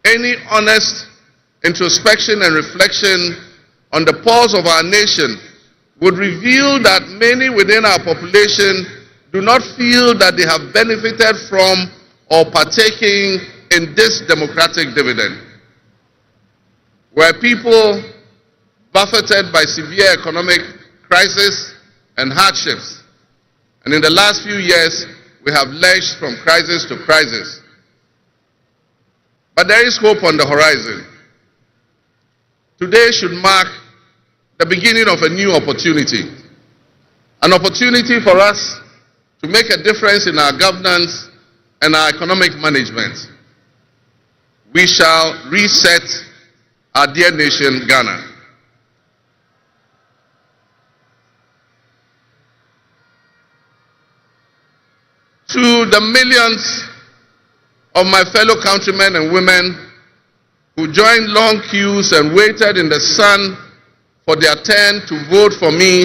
Any honest introspection and reflection on the pulse of our nation would reveal that many within our population do not feel that they have benefited from or partaking in this democratic dividend. Where people buffeted by severe economic crisis and hardships, and in the last few years, we have lurched from crisis to crisis. But there is hope on the horizon. Today should mark the beginning of a new opportunity, an opportunity for us to make a difference in our governance and our economic management. We shall reset our dear nation, Ghana. To the millions of my fellow countrymen and women who joined long queues and waited in the sun for their turn to vote for me,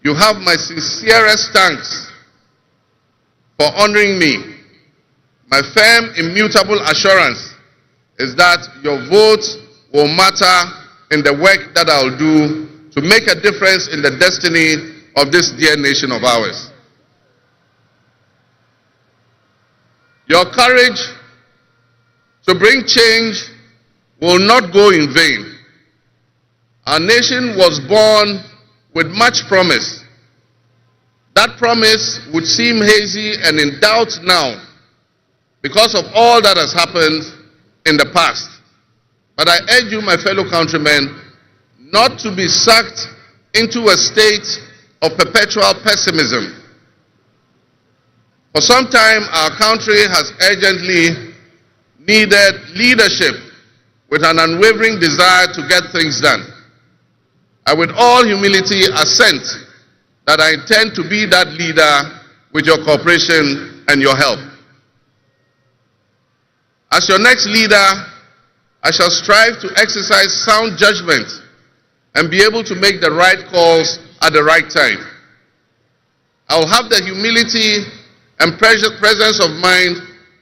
you have my sincerest thanks for honoring me. My firm, immutable assurance is that your vote will matter in the work that I'll do to make a difference in the destiny of this dear nation of ours. Your courage to bring change will not go in vain. Our nation was born with much promise. That promise would seem hazy and in doubt now because of all that has happened in the past. But I urge you, my fellow countrymen, not to be sucked into a state of perpetual pessimism. For some time, our country has urgently needed leadership with an unwavering desire to get things done. I, with all humility, assent that I intend to be that leader with your cooperation and your help. As your next leader, I shall strive to exercise sound judgment and be able to make the right calls at the right time. I will have the humility and presence of mind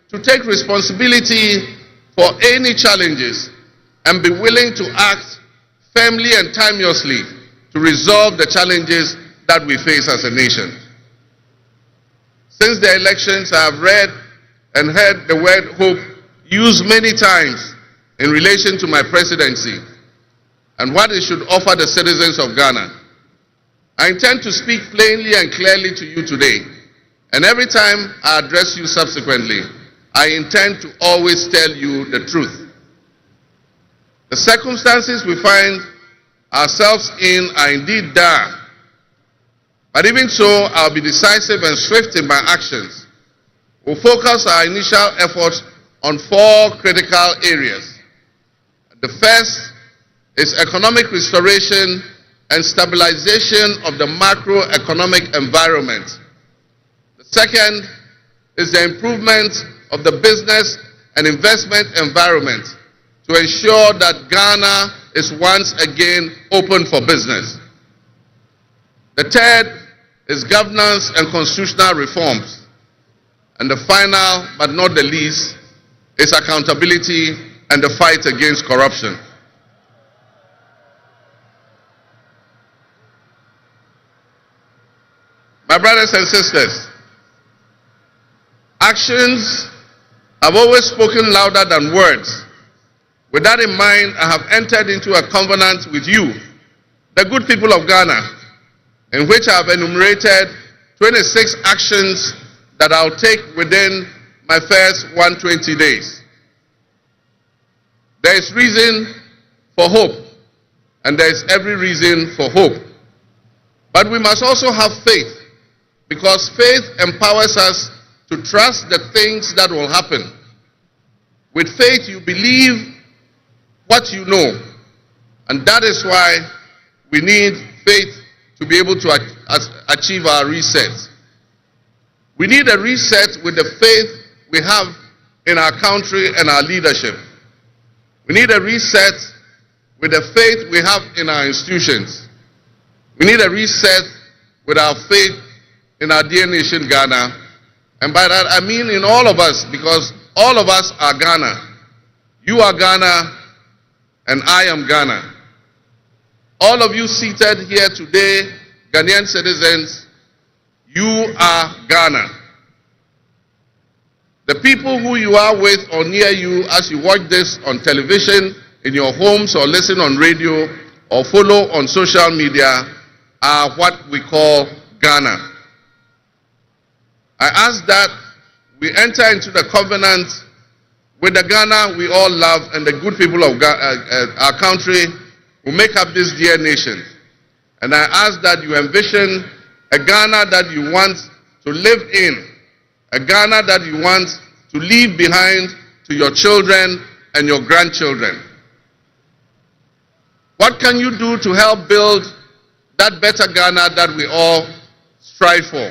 to take responsibility for any challenges and be willing to act firmly and timeously to resolve the challenges that we face as a nation. Since the elections, I have read and heard the word hope used many times in relation to my presidency and what it should offer the citizens of Ghana. I intend to speak plainly and clearly to you today, and every time I address you subsequently, I intend to always tell you the truth. The circumstances we find ourselves in are indeed dire, but even so, I'll be decisive and swift in my actions. We'll focus our initial efforts on 4 critical areas. The first is economic restoration and stabilization of the macroeconomic environment. The second is the improvement of the business and investment environment to ensure that Ghana is once again open for business. The third is governance and constitutional reforms. And the final, but not the least, is accountability and the fight against corruption. My brothers and sisters, actions have always spoken louder than words. With that in mind, I have entered into a covenant with you, the good people of Ghana, in which I have enumerated 26 actions that I'll take within my first 120 days. There is reason for hope, and there is every reason for hope. But we must also have faith, because faith empowers us to trust the things that will happen. With faith, you believe what you know, and that is why we need faith to be able to achieve our reset. We need a reset with the faith we have in our country and our leadership. We need a reset with the faith we have in our institutions. We need a reset with our faith in our dear nation, Ghana. And by that I mean in all of us, because all of us are Ghana. You are Ghana, and I am Ghana. All of you seated here today, Ghanaian citizens, you are Ghana. The people who you are with or near you as you watch this on television, in your homes, or listen on radio, or follow on social media are what we call Ghana. I ask that we enter into the covenant with the Ghana we all love and the good people of our country who make up this dear nation. And I ask that you envision a Ghana that you want to live in, a Ghana that you want to leave behind to your children and your grandchildren. What can you do to help build that better Ghana that we all strive for?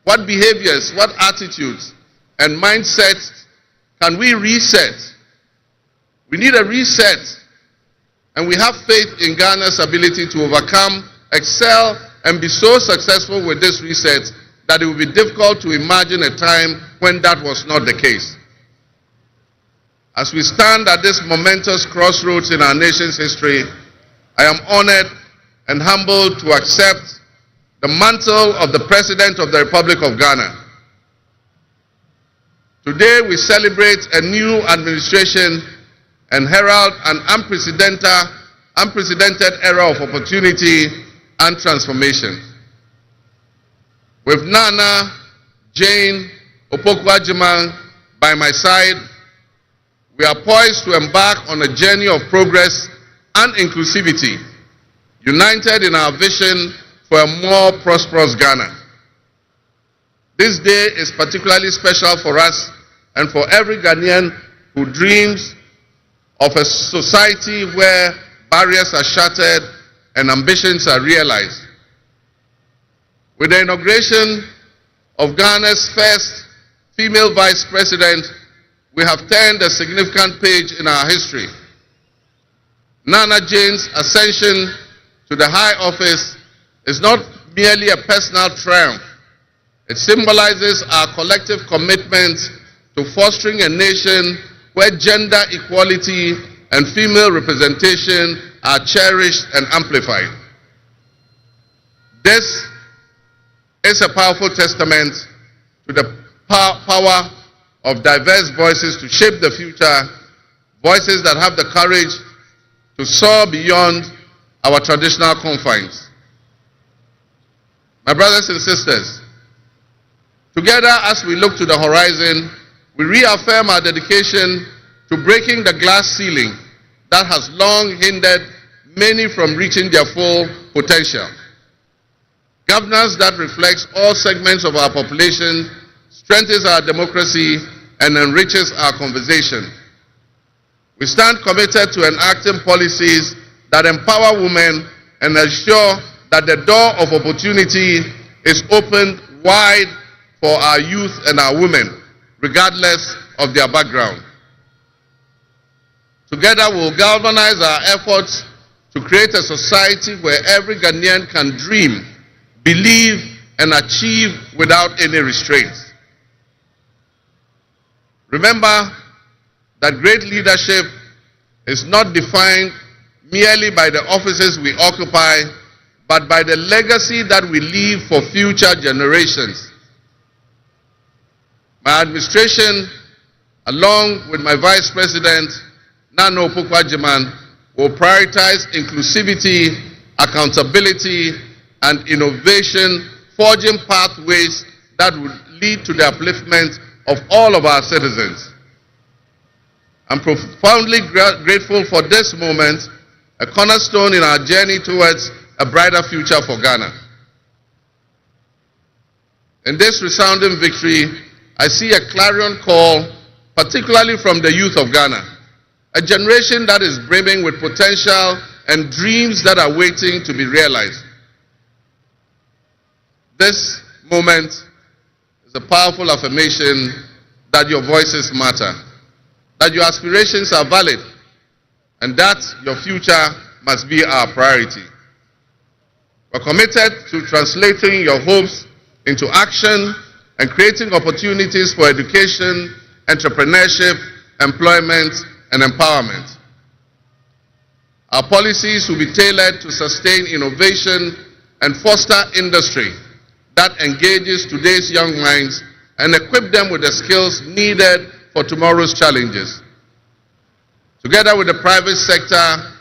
What behaviors, what attitudes and mindsets can we reset? We need a reset, and we have faith in Ghana's ability to overcome, excel, and be so successful with this reset that it will be difficult to imagine a time when that was not the case. As we stand at this momentous crossroads in our nation's history, I am honored and humbled to accept the mantle of the President of the Republic of Ghana. Today we celebrate a new administration and herald an unprecedented era of opportunity and transformation. With Nana Jane Opoku-Agyeman by my side, we are poised to embark on a journey of progress and inclusivity, united in our vision for a more prosperous Ghana. This day is particularly special for us and for every Ghanaian who dreams of a society where barriers are shattered and ambitions are realized. With the inauguration of Ghana's first female vice president, we have turned a significant page in our history. Nana Jane's ascension to the high office is not merely a personal triumph. It symbolizes our collective commitment to fostering a nation where gender equality and female representation are cherished and amplified. This is a powerful testament to the power of diverse voices to shape the future, voices that have the courage to soar beyond our traditional confines. My brothers and sisters, together as we look to the horizon, we reaffirm our dedication to breaking the glass ceiling that has long hindered many from reaching their full potential. Governance that reflects all segments of our population strengthens our democracy and enriches our conversation. We stand committed to enacting policies that empower women and ensure that the door of opportunity is opened wide for our youth and our women, regardless of their background. Together we'll galvanize our efforts to create a society where every Ghanaian can dream, believe, and achieve without any restraints. Remember that great leadership is not defined merely by the offices we occupy, but by the legacy that we leave for future generations. My administration, along with my Vice President, Nana Opoku-Agyeman, will prioritize inclusivity, accountability, and innovation, forging pathways that would lead to the upliftment of all of our citizens. I'm profoundly grateful for this moment, a cornerstone in our journey towards a brighter future for Ghana. In this resounding victory, I see a clarion call, particularly from the youth of Ghana, a generation that is brimming with potential and dreams that are waiting to be realized. This moment is a powerful affirmation that your voices matter, that your aspirations are valid, and that your future must be our priority. We're committed to translating your hopes into action and creating opportunities for education, entrepreneurship, employment, and empowerment. Our policies will be tailored to sustain innovation and foster industry that engages today's young minds and equip them with the skills needed for tomorrow's challenges. Together with the private sector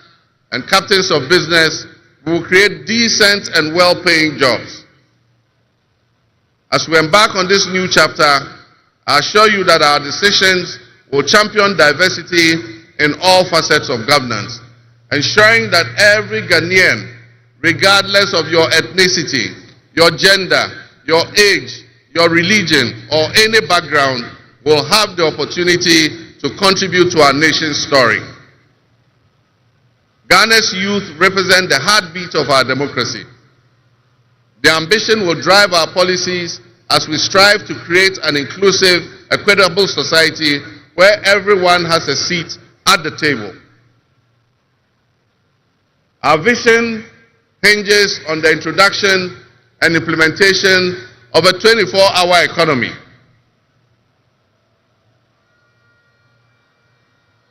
and captains of business, we will create decent and well-paying jobs. As we embark on this new chapter, I assure you that our decisions will champion diversity in all facets of governance, ensuring that every Ghanaian, regardless of your ethnicity, your gender, your age, your religion, or any background, will have the opportunity to contribute to our nation's story. Ghana's youth represent the heartbeat of our democracy. Their ambition will drive our policies as we strive to create an inclusive, equitable society where everyone has a seat at the table. Our vision hinges on the introduction and implementation of a 24-hour economy.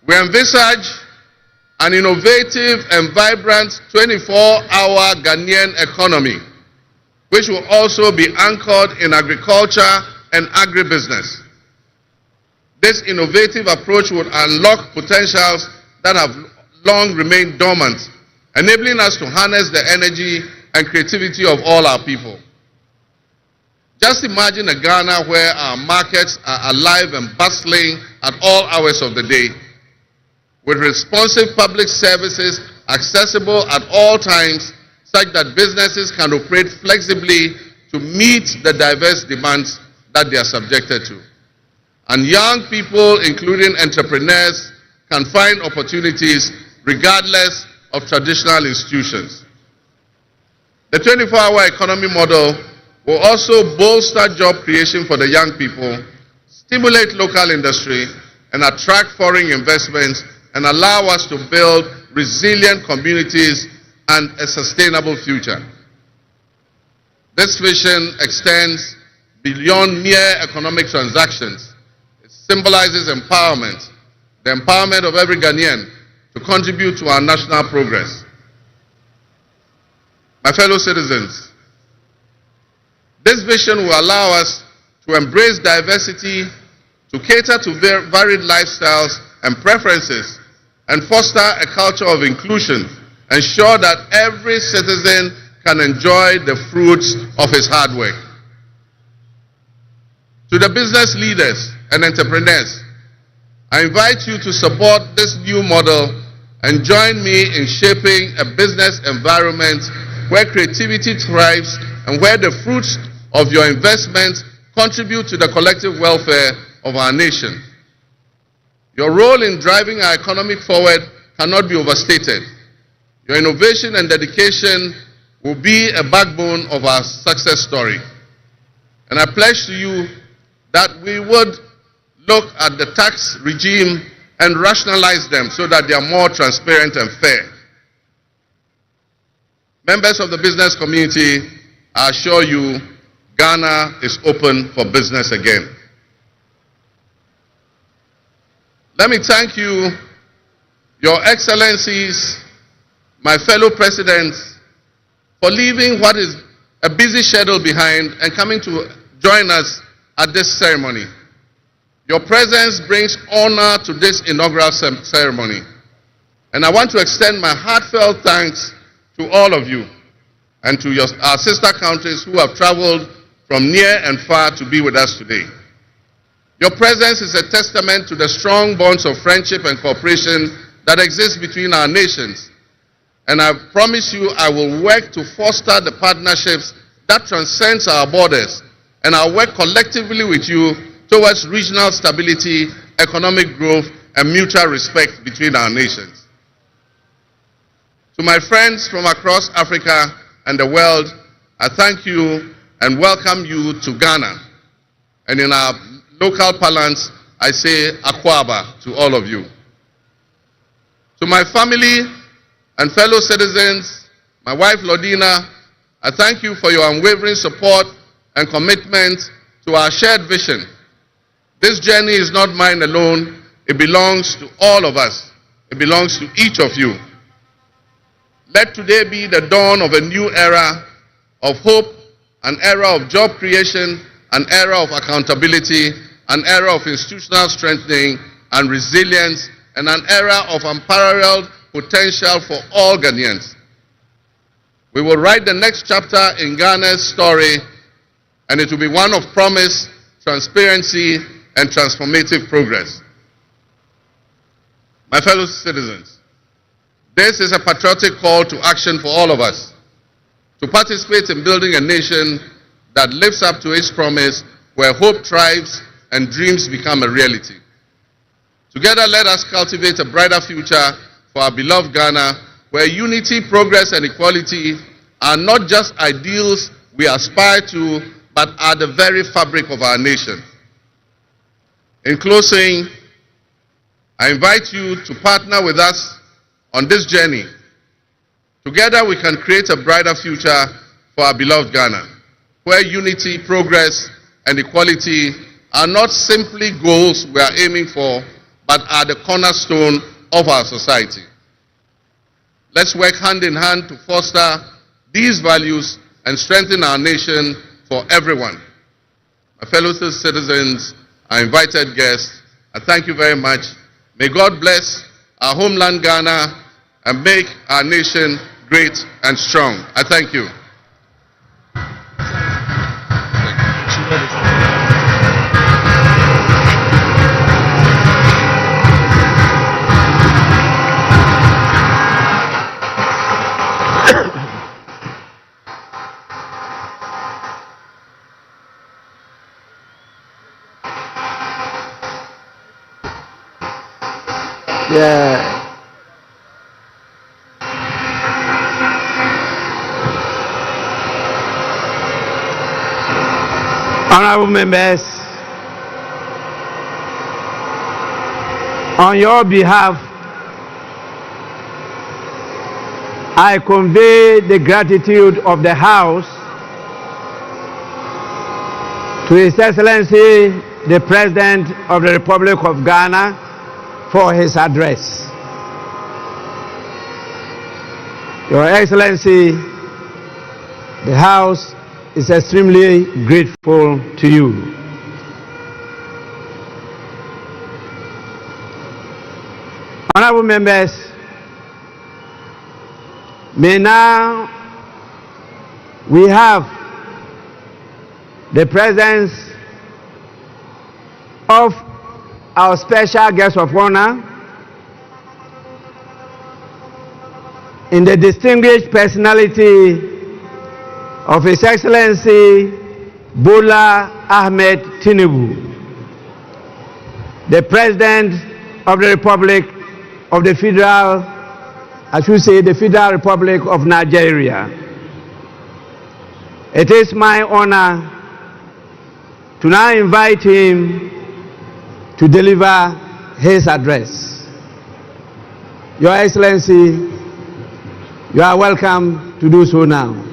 We envisage an innovative and vibrant 24-hour Ghanaian economy, which will also be anchored in agriculture and agribusiness. This innovative approach would unlock potentials that have long remained dormant, enabling us to harness the energy and creativity of all our people. Just imagine a Ghana where our markets are alive and bustling at all hours of the day, with responsive public services accessible at all times, such that businesses can operate flexibly to meet the diverse demands that they are subjected to. And young people, including entrepreneurs, can find opportunities regardless of traditional institutions. The 24-hour economy model will also bolster job creation for the young people, stimulate local industry, and attract foreign investments, and allow us to build resilient communities and a sustainable future. This vision extends beyond mere economic transactions. It symbolizes empowerment, the empowerment of every Ghanaian to contribute to our national progress. My fellow citizens, this vision will allow us to embrace diversity, to cater to varied lifestyles and preferences, and foster a culture of inclusion, ensure that every citizen can enjoy the fruits of his hard work. To the business leaders and entrepreneurs, I invite you to support this new model and join me in shaping a business environment where creativity thrives and where the fruits of your investments contribute to the collective welfare of our nation. Your role in driving our economy forward cannot be overstated. Your innovation and dedication will be a backbone of our success story. And I pledge to you that we would look at the tax regime and rationalize them so that they are more transparent and fair. Members of the business community, I assure you, Ghana is open for business again. Let me thank you, Your Excellencies, my fellow presidents, for leaving what is a busy schedule behind and coming to join us at this ceremony. Your presence brings honor to this inaugural ceremony. And I want to extend my heartfelt thanks to all of you and to our sister countries who have traveled from near and far to be with us today. Your presence is a testament to the strong bonds of friendship and cooperation that exist between our nations. And I promise you I will work to foster the partnerships that transcends our borders, and I'll work collectively with you towards regional stability, economic growth, and mutual respect between our nations. To my friends from across Africa and the world, I thank you and welcome you to Ghana. And in our local parlance, I say Akwaba to all of you. To my family and fellow citizens, my wife Lodina, I thank you for your unwavering support and commitment to our shared vision. This journey is not mine alone. It belongs to all of us. It belongs to each of you. Let today be the dawn of a new era of hope, an era of job creation, an era of accountability, an era of institutional strengthening and resilience, and an era of unparalleled potential for all Ghanaians. We will write the next chapter in Ghana's story, and it will be one of promise, transparency, and transformative progress. My fellow citizens, this is a patriotic call to action for all of us to participate in building a nation that lives up to its promise, where hope thrives and dreams become a reality. Together, let us cultivate a brighter future for our beloved Ghana, where unity, progress, and equality are not just ideals we aspire to, but are the very fabric of our nation. In closing, I invite you to partner with us on this journey. Together, we can create a brighter future for our beloved Ghana, where unity, progress, and equality are not simply goals we are aiming for, but are the cornerstone of our society. Let's work hand in hand to foster these values and strengthen our nation for everyone. My fellow citizens, our invited guests, I thank you very much. May God bless our homeland Ghana and make our nation great and strong. I thank you. Yeah. Honorable members, on your behalf, I convey the gratitude of the House to His Excellency, the President of the Republic of Ghana, for his address. Your Excellency, the House is extremely grateful to you. Honorable members, may now we have the presence of our special guest of honor in the distinguished personality of His Excellency Bola Ahmed Tinubu, the President of the Republic of the Federal, I should say the Federal Republic of Nigeria. It is my honor to now invite him to deliver his address. Your Excellency, you are welcome to do so now.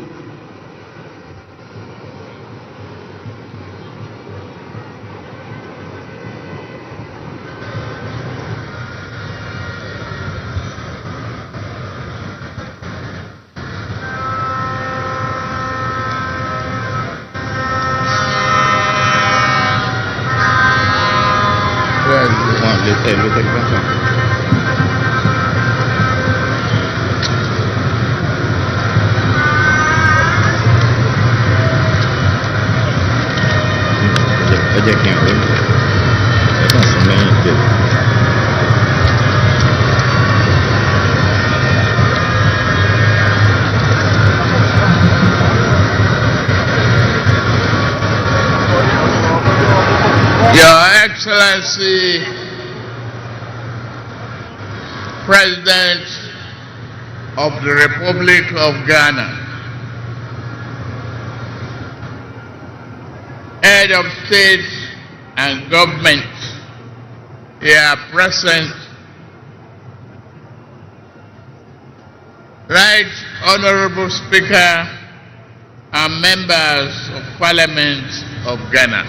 Your Excellency, President of the Republic of Ghana, Head of State and Government here present, Right Honorable Speaker and Members of Parliament of Ghana.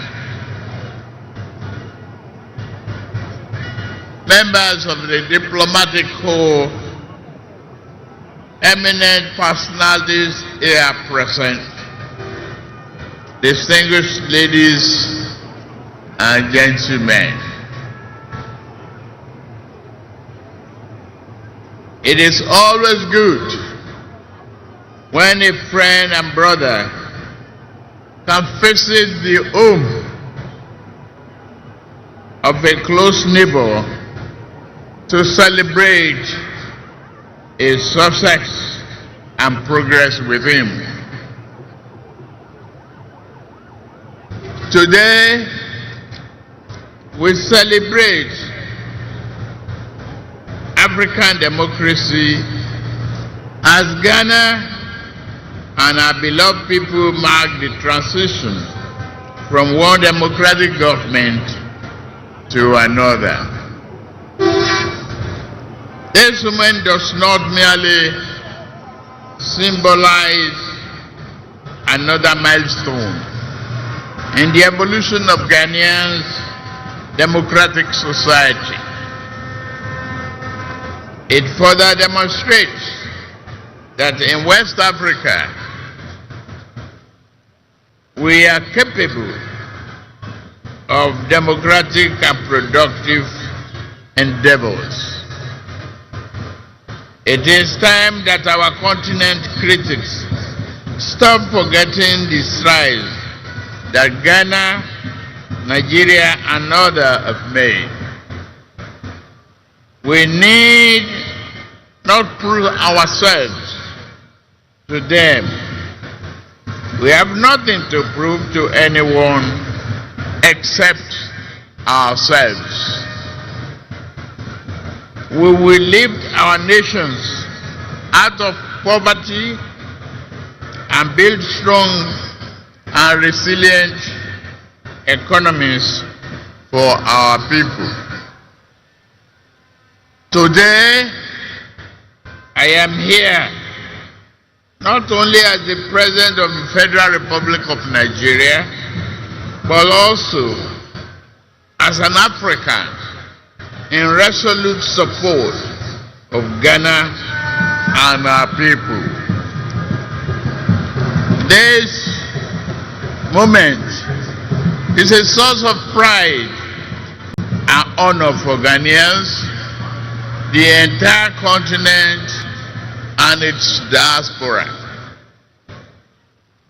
members of the diplomatic corps, eminent personalities here present, distinguished ladies and gentlemen. It is always good when a friend and brother can visit the home of a close neighbor to celebrate his success and progress with him. Today, we celebrate African democracy as Ghana and our beloved people mark the transition from one democratic government to another. This moment does not merely symbolize another milestone in the evolution of Ghanaians' democratic society. It further demonstrates that in West Africa, we are capable of democratic and productive endeavors. It is time that our continent critics stop forgetting the strides that Ghana, Nigeria, and others have made. We need not prove ourselves to them. We have nothing to prove to anyone except ourselves. We will lift our nations out of poverty and build strong and resilient economies for our people. Today, I am here not only as the President of the Federal Republic of Nigeria, but also as an African in resolute support of Ghana and our people. This moment is a source of pride and honor for Ghanaians, the entire continent, and its diaspora.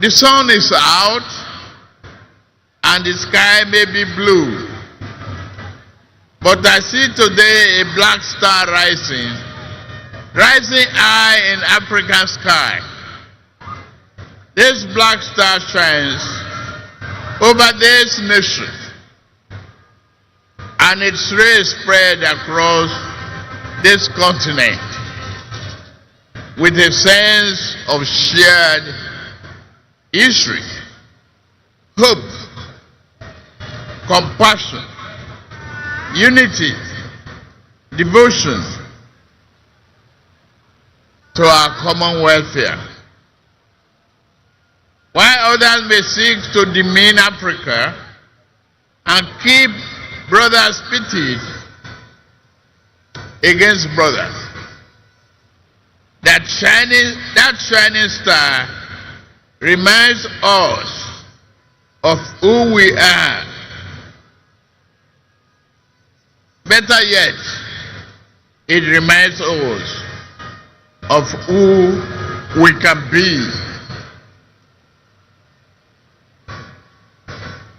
The sun is out and the sky may be blue, but I see today a black star rising high in African sky. This black star shines over this nation, and its rays spread across this continent with a sense of shared history, hope, compassion, unity, devotion to our common welfare. While others may seek to demean Africa and keep brothers pitted against brothers, that shining star reminds us of who we are. Better yet, it reminds us of who we can be.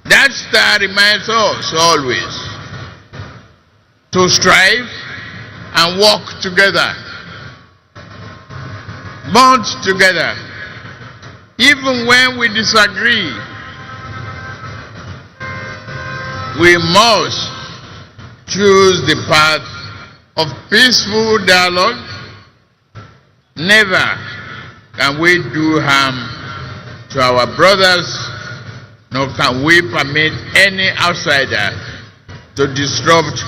That star reminds us always to strive and work together, bond together, even when we disagree. We must choose the path of peaceful dialogue. Never can we do harm to our brothers, nor can we permit any outsider to disrupt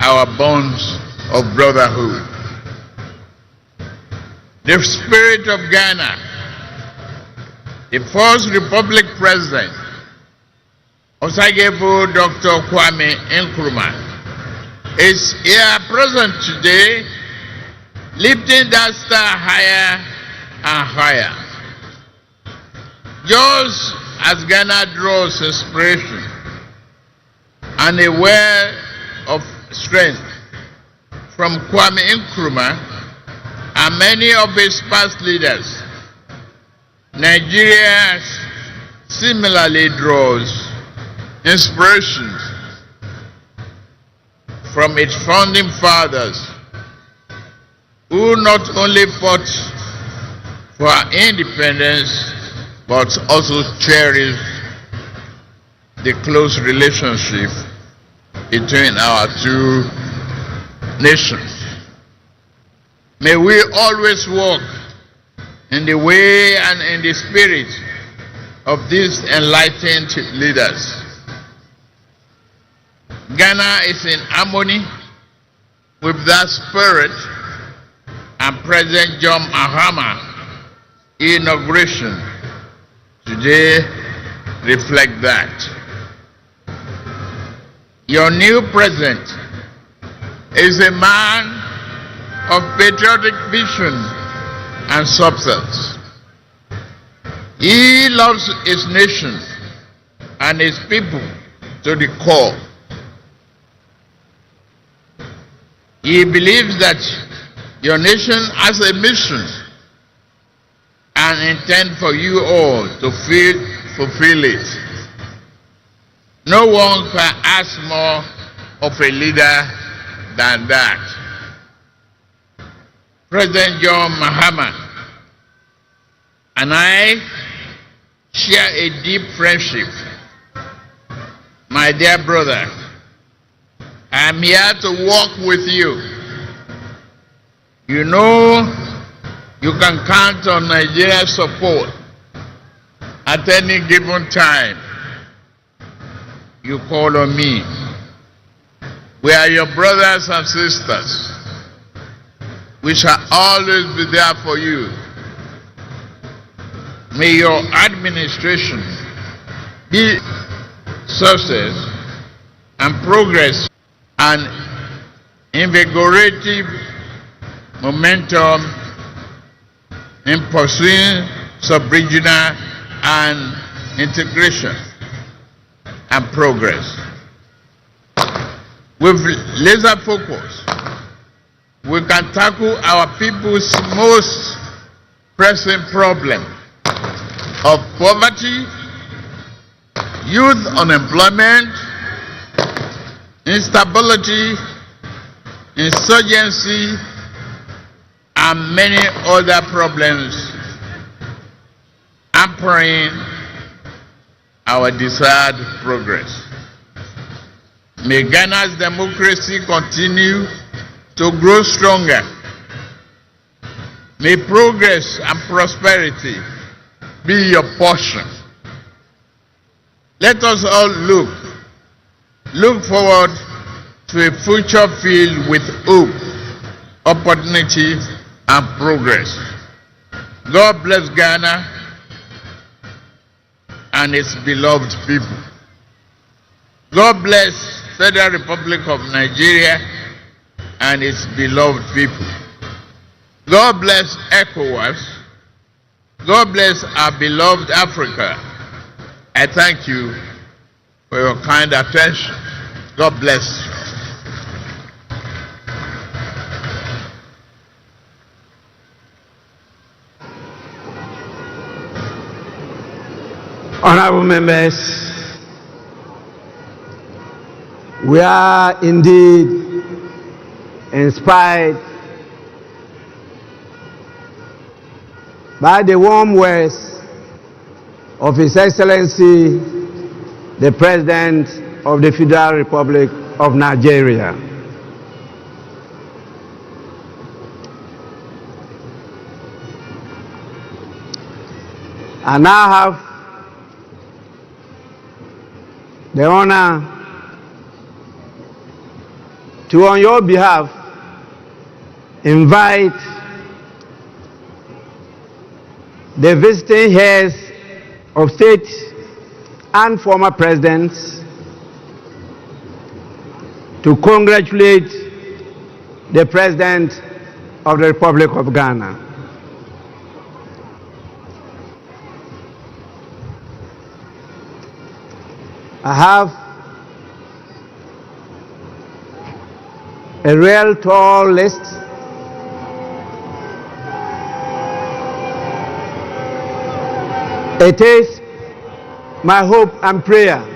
our bonds of brotherhood. The spirit of Ghana, the first Republic President, Osagyefo Dr. Kwame Nkrumah, is here present today, lifting that star higher and higher. Just as Ghana draws inspiration and a well of strength from Kwame Nkrumah and many of his past leaders, Nigeria similarly draws inspiration from its founding fathers, who not only fought for our independence but also cherished the close relationship between our two nations. May we always walk in the way and in the spirit of these enlightened leaders. Ghana is in harmony with that spirit, and President John Mahama inauguration today reflect that. Your new president is a man of patriotic vision and substance. He loves his nation and his people to the core. He believes that your nation has a mission and intend for you all to fulfill it. No one can ask more of a leader than that. President John Mahama and I share a deep friendship. My dear brother, I am here to walk with you. You know you can count on Nigeria's support at any given time. You call on me. We are your brothers and sisters. We shall always be there for you. May your administration be success and progress and invigorating momentum in pursuing sub-regional and integration and progress. With laser focus, we can tackle our people's most pressing problem of poverty, youth unemployment, instability, insurgency, and many other problems hampering our desired progress. May Ghana's democracy continue to grow stronger. May progress and prosperity be your portion. Let us all look forward to a future filled with hope, opportunity, and progress. God bless Ghana and its beloved people. God bless Federal Republic of Nigeria and its beloved people. God bless ECOWAS. God bless our beloved Africa. I thank you for your kind attention. God bless you. Honorable members, we are indeed inspired by the warm words of His Excellency, the President of the Federal Republic of Nigeria. I now have the honor to, on your behalf, invite the visiting heads of state and former presidents to congratulate the President of the Republic of Ghana. I have a real tall list. It is my hope and prayer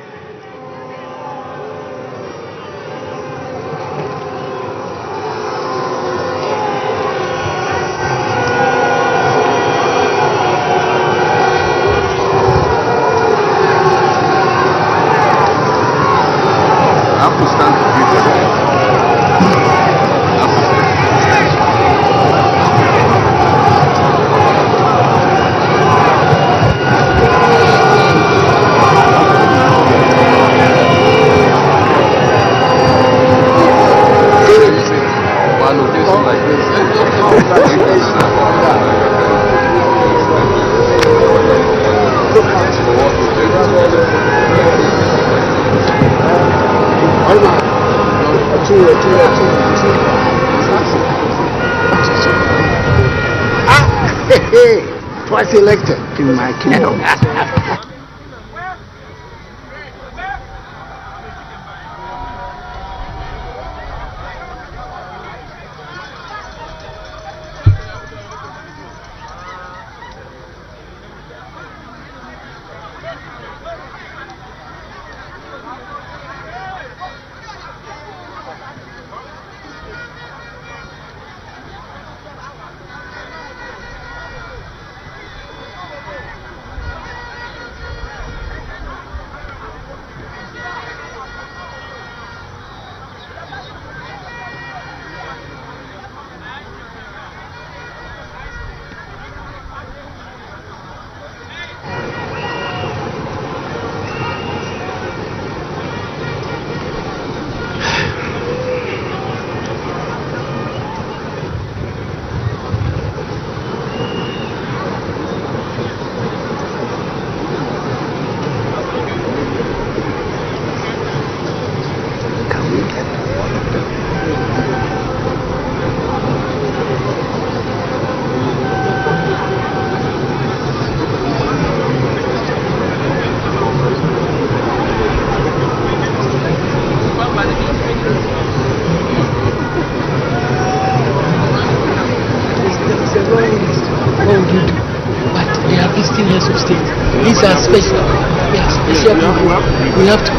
twice elected in my kingdom. But they are visiting heads of state. These are special. They are special people. We have to.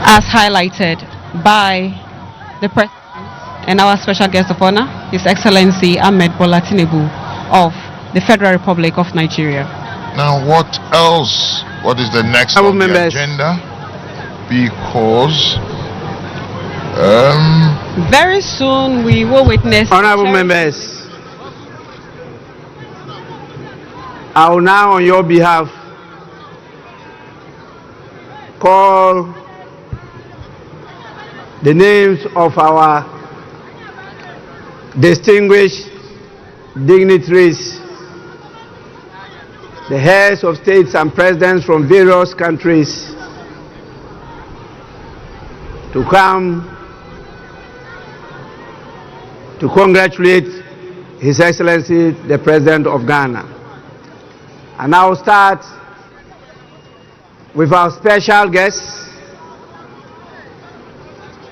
As highlighted by the President and our special guest of honor, His Excellency Ahmed Bola Tinubu of the Federal Republic of Nigeria. Now, what else? What is the next on the agenda? Because very soon we will witness. Honorable members, I will now, on your behalf, call the names of our distinguished dignitaries, the heads of states and presidents from various countries, to come to congratulate His Excellency the President of Ghana. And I will start with our special guest,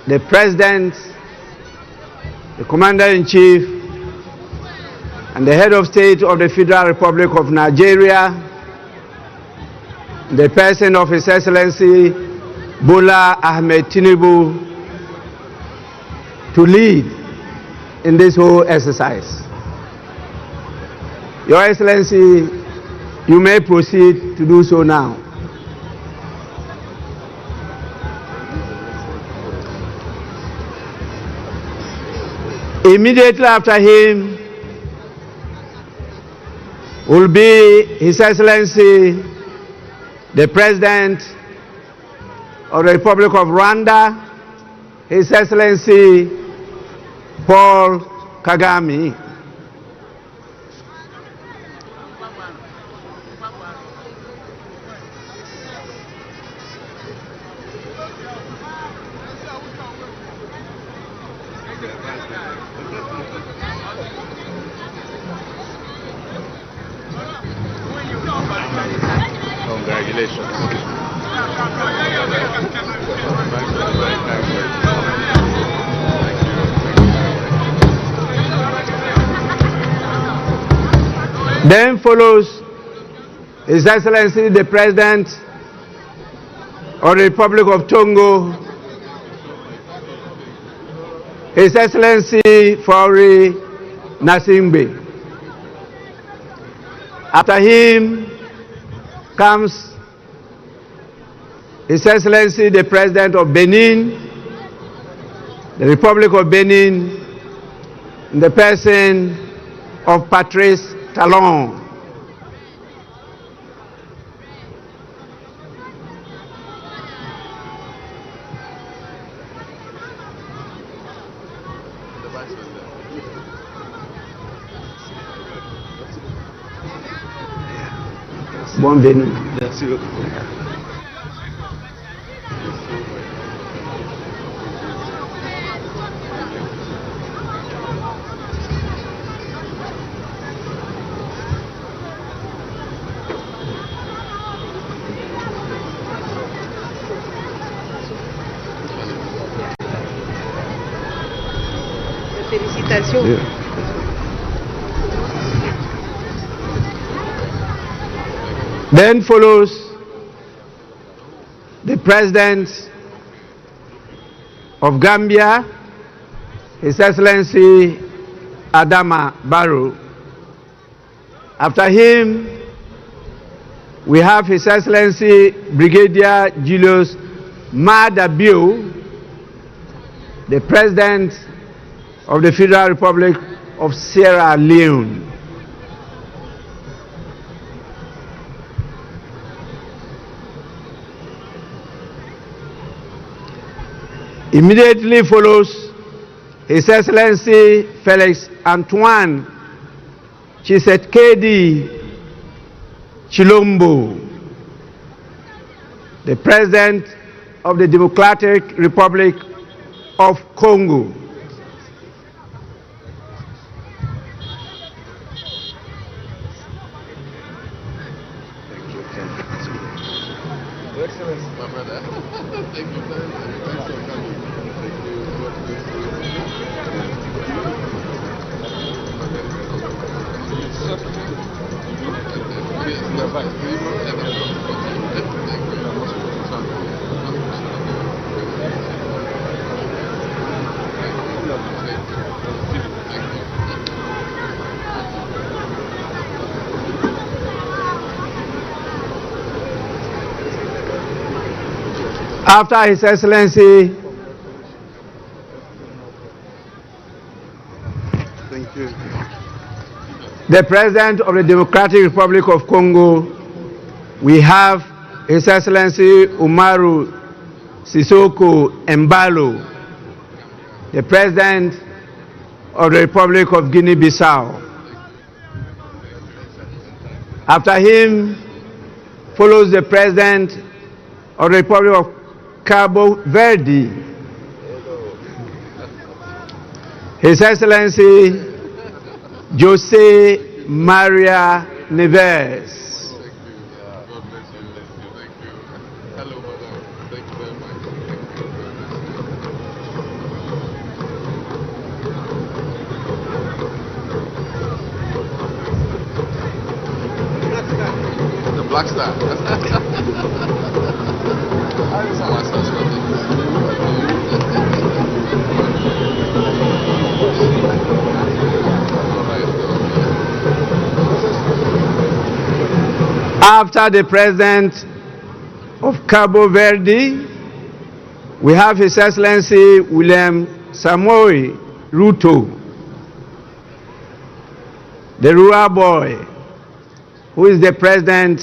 the President, the Commander-in-Chief, and the Head of State of the Federal Republic of Nigeria, the person of His Excellency Bola Ahmed Tinubu, to lead in this whole exercise. Your Excellency, you may proceed to do so now. Immediately after him will be His Excellency, the President of the Republic of Rwanda, His Excellency Paul Kagame. Then follows His Excellency the President of the Republic of Togo, His Excellency Faure Gnassingbé. After him comes His Excellency the President of Benin, the Republic of Benin, in the person of Patrice Talon. Bon Benin. Merci beaucoup. Félicitations. Yeah. Then follows the President of Gambia, His Excellency Adama Barrow. After him, we have His Excellency Brigadier Julius Maada Bio, the President of the Federal Republic of Sierra Leone. Immediately follows His Excellency Felix Antoine Tshisekedi Chilombo, the President of the Democratic Republic of Congo. Excellency, my brother. Thank you very much. Thanks for coming. Thank you. After His Excellency, Thank you. the President of the Democratic Republic of Congo, we have His Excellency Umaru Sissoco Embalo, the President of the Republic of Guinea-Bissau. After him follows the President of the Republic of Cabo Verde, His Excellency Jose Maria Neves. Hello, madam. Thank you very much. The Black Star. After the President of Cabo Verde, we have His Excellency William Samoei Ruto, the rural boy, who is the President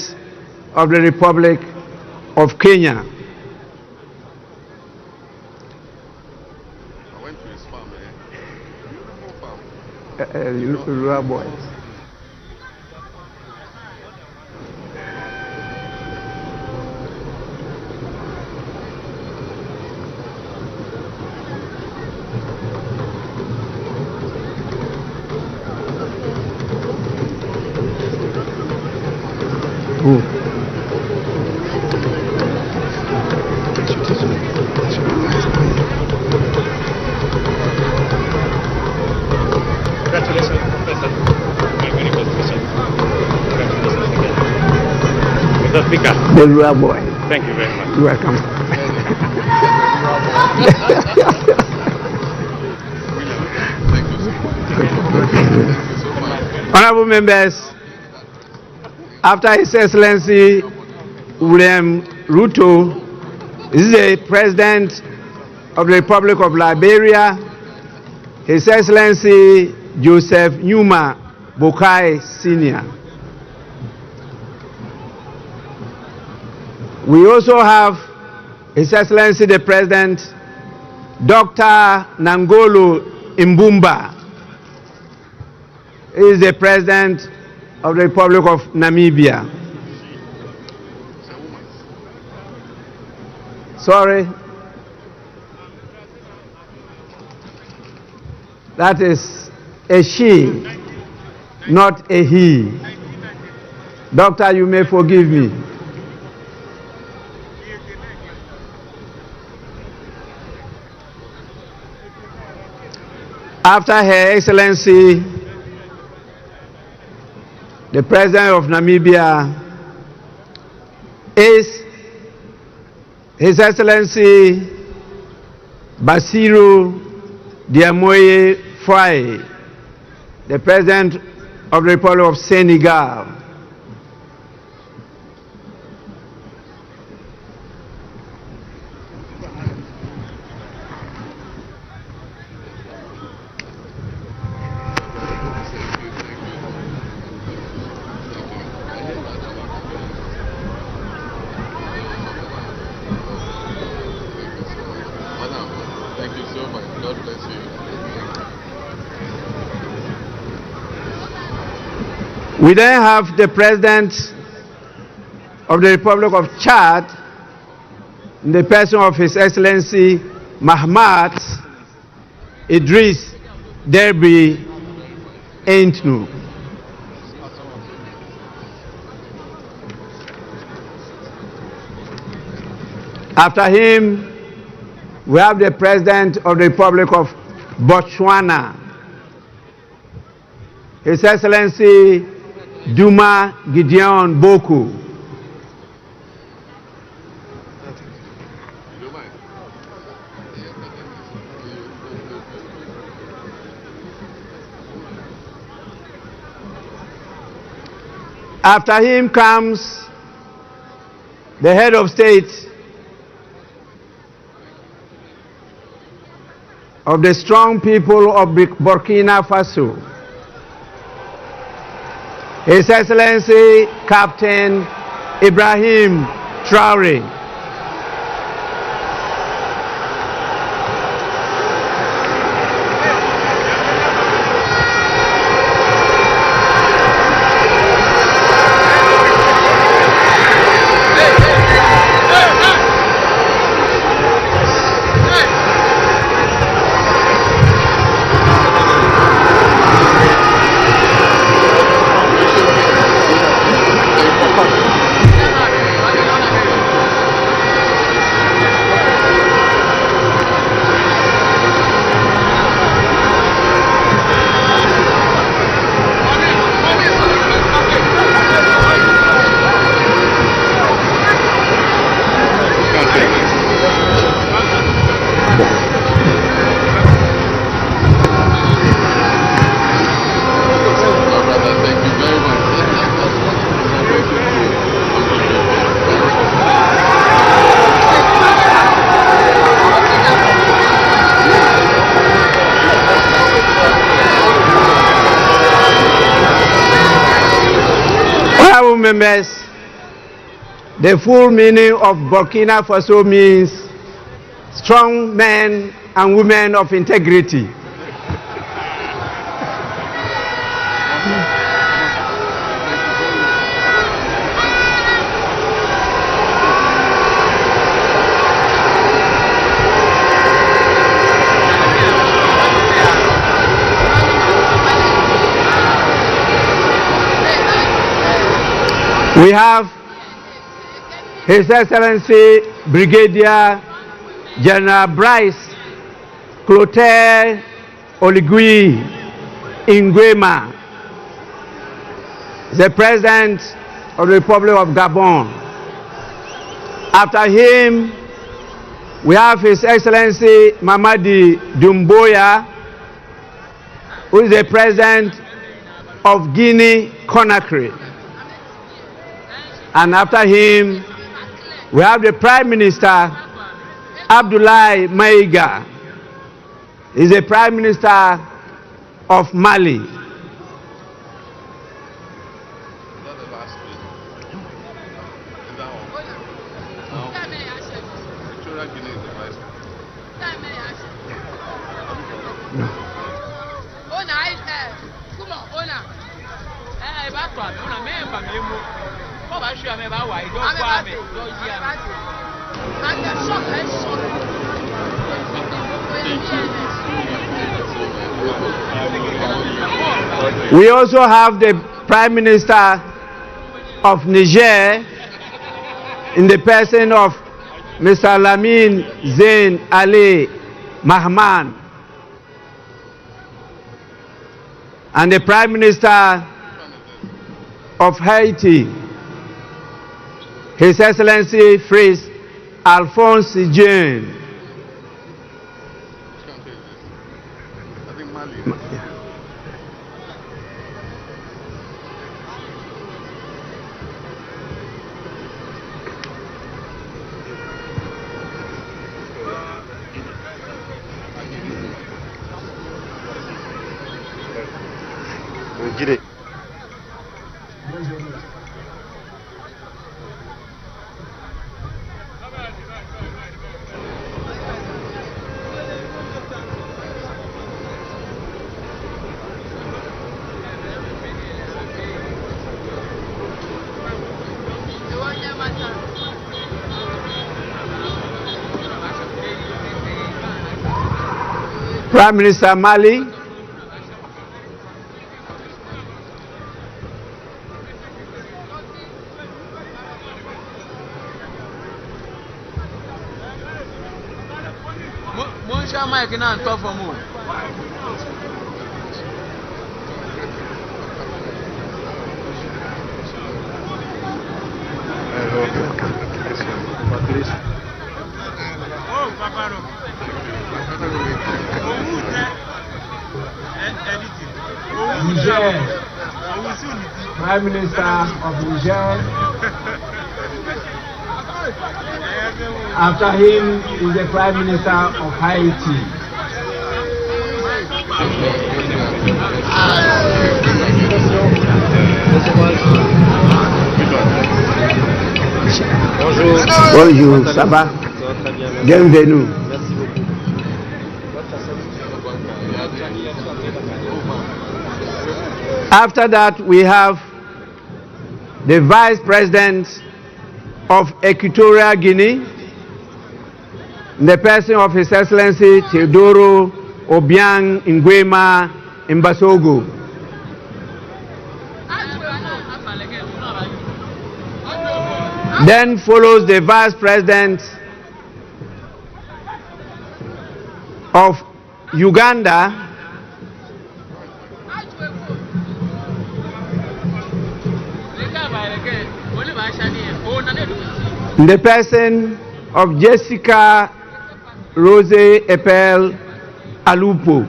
of the Republic of Kenya. I went to his farm, Rural boy. Congratulations, Professor. Very good question. Congratulations again. Mr. Speaker. The rural boy. Thank you very much. You're welcome. Honorable members, after His Excellency William Ruto is the President of the Republic of Liberia, His Excellency Joseph Numa Boakai Sr. We also have His Excellency the President, Dr. Nangolo Mbumba. He is the President of the Republic of Namibia. Sorry. That is a she, not a he. Doctor, you may forgive me. After Her Excellency, the President of Namibia, is His Excellency Bassirou Diomaye Faye, the President of the Republic of Senegal. Thank you so much. God bless you. We then have the President of the Republic of Chad, in the person of His Excellency Mahama Idris Deby Itno. After him, we have the President of the Republic of Botswana, His Excellency Duma Gideon Boku. After him comes the head of state of the strong people of Burkina Faso, His Excellency Captain Ibrahim Traoré. members, the full meaning of Burkina Faso means strong men and women of integrity. We have His Excellency Brigadier General Bryce Clotaire Oligui Nguema, the President of the Republic of Gabon. After him, we have His Excellency Mamadi Doumbouya, who is the President of Guinea-Conakry. And after him, we have the Prime Minister, Abdoulaye Maïga. He's the Prime Minister of Mali. We also have the Prime Minister of Niger in the person of Mr. Lamine Zain Ali Mahama, and the Prime Minister of Haiti, His Excellency Fritz Alphonse Jean. Prime Minister Mali, Prime Minister of Niger. After him is the Prime Minister of Haiti. Bonjour, ça va? Bienvenue. After that, we have the Vice President of Equatorial Guinea, in the person of His Excellency Teodoro Obiang Nguema Mbasogo. Then follows the Vice President of Uganda, in the person of Jessica Rose Epel Alupo.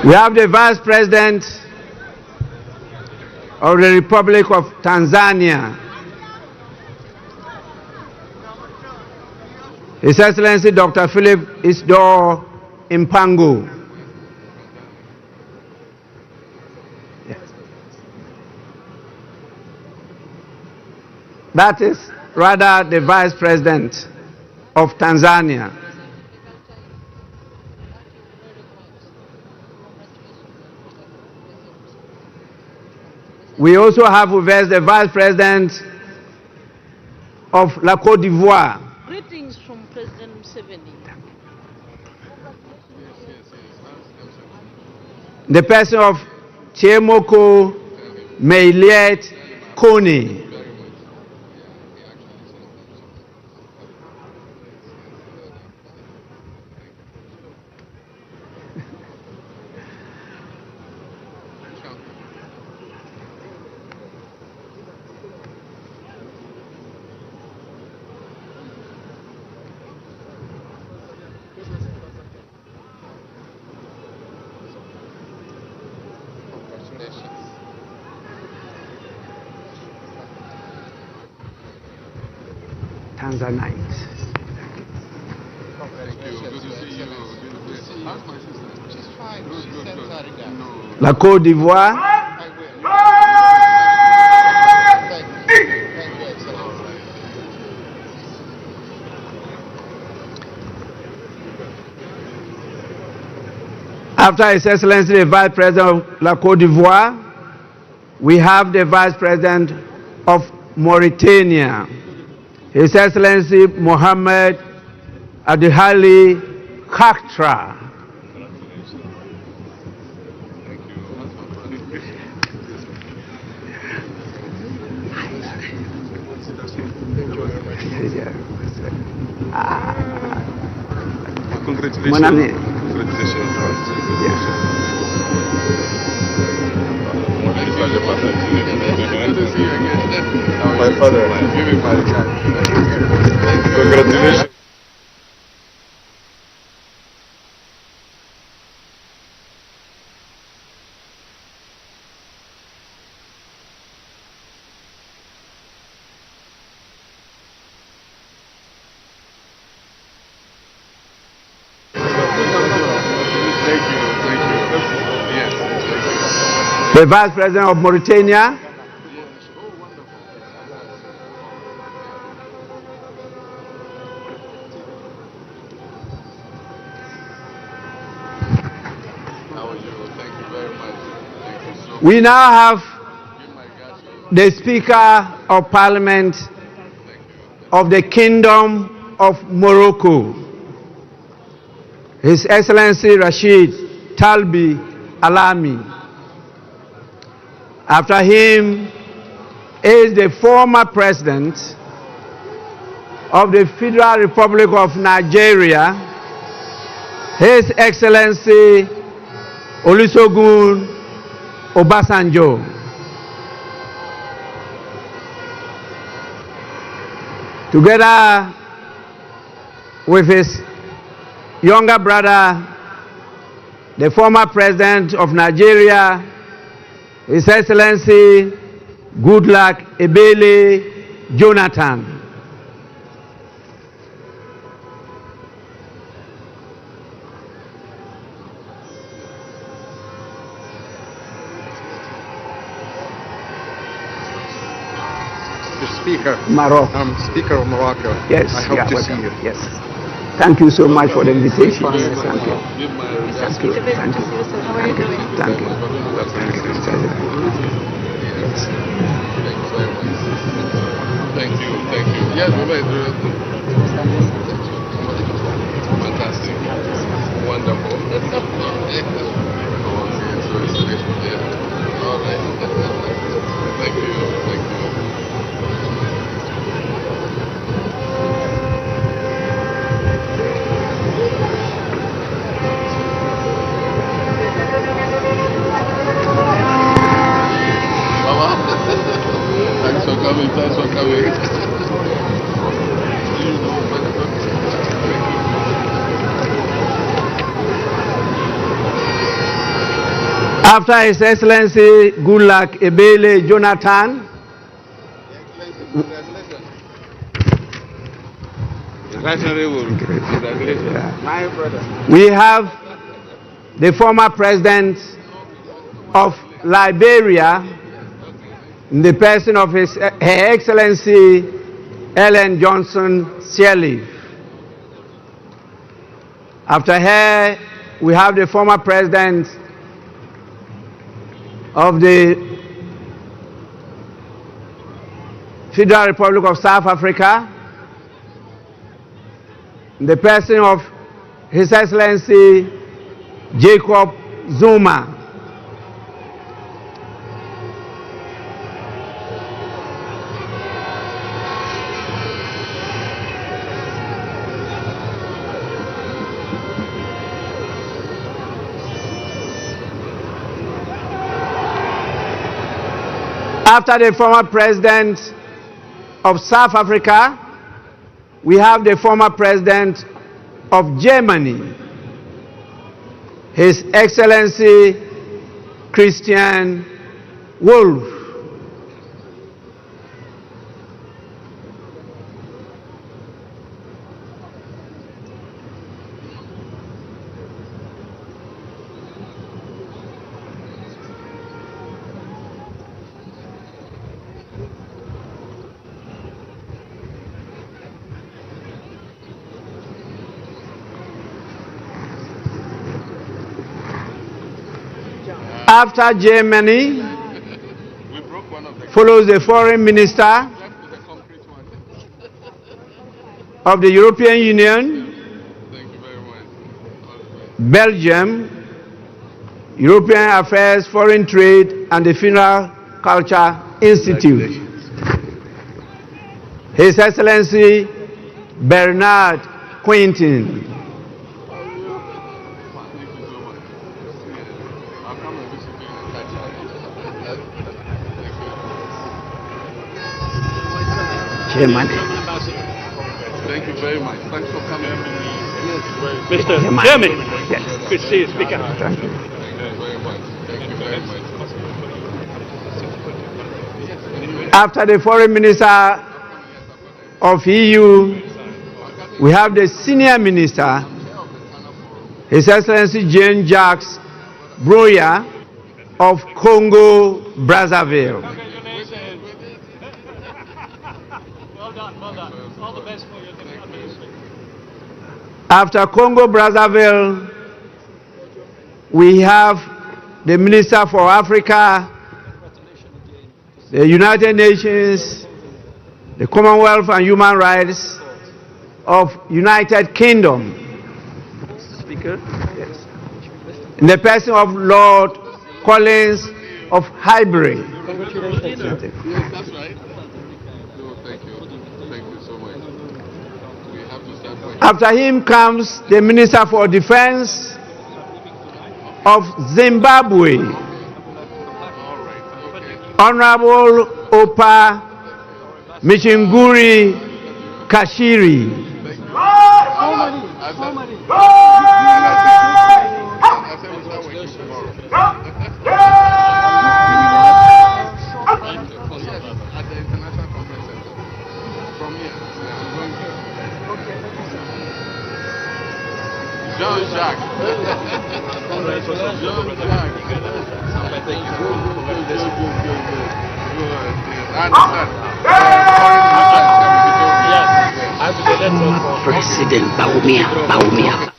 We have the Vice President of the Republic of Tanzania, His Excellency Dr. Philip Isdor Mpango. That is rather the Vice President of Tanzania. We also have with us the Vice President of La Côte d'Ivoire. Greetings from President Museveni. The person of Chiemoko Meiliet Kone. Tanzanite. La Côte d'Ivoire. After His Excellency the Vice President of La Côte d'Ivoire, we have the Vice President of Mauritania, His Excellency Mohammed Adihali Khatra. Congratulations. My father. Congratulations. The Vice President of Mauritania, we now have the Speaker of Parliament of the Kingdom of Morocco, His Excellency Rashid Talbi Alami. After him is the former President of the Federal Republic of Nigeria, His Excellency Olusegun Obasanjo. Together with his younger brother, the former President of Nigeria, His Excellency Goodluck Ebele Jonathan. Mr. Speaker, Morocco. I'm Speaker of Morocco. Yes, I hope to see you. Yes. Thank you so much for the invitation. Thank you. Thank you. Thank you. How are you doing? Thank you. Thank you. Thank you. Yes, fantastic. Wonderful. All right. Thank you. Thank you. Thanks for coming. Thanks for coming. After His Excellency Goodluck Ebele Jonathan, we have the former president of Liberia, in the person of Her Excellency Ellen Johnson Sirleaf. After her, we have the former president of the Federal Republic of South Africa, in the person of His Excellency Jacob Zuma. After the former president of South Africa, we have the former president of Germany, His Excellency Christian Wolff. After Germany, follows the foreign minister of the European Union, Belgium, European Affairs, Foreign Trade, and the Funeral Culture Institute. His Excellency Bernard Quintin. Chairman. Thank you very much. Thanks for coming. Mr. Chairman. Chairman. Yes. Good to see you, Speaker. Thank you. Thank you very much. After the foreign minister of EU, we have the senior minister, His Excellency Jean-Jacques Broya of Congo, Brazzaville. Well done. All the best for your administration. After Congo, Brazzaville, we have the Minister for Africa, the United Nations, the Commonwealth and Human Rights of United Kingdom. Speaker. Yes. In the person of Lord Collins of Highbury. Yes, that's right. No, thank you. Thank you so much. We have to start working. After him comes the Minister for Defense of Zimbabwe, Honorable Opa Michinguri Kashiri. Jean-Jacques. President Baumia.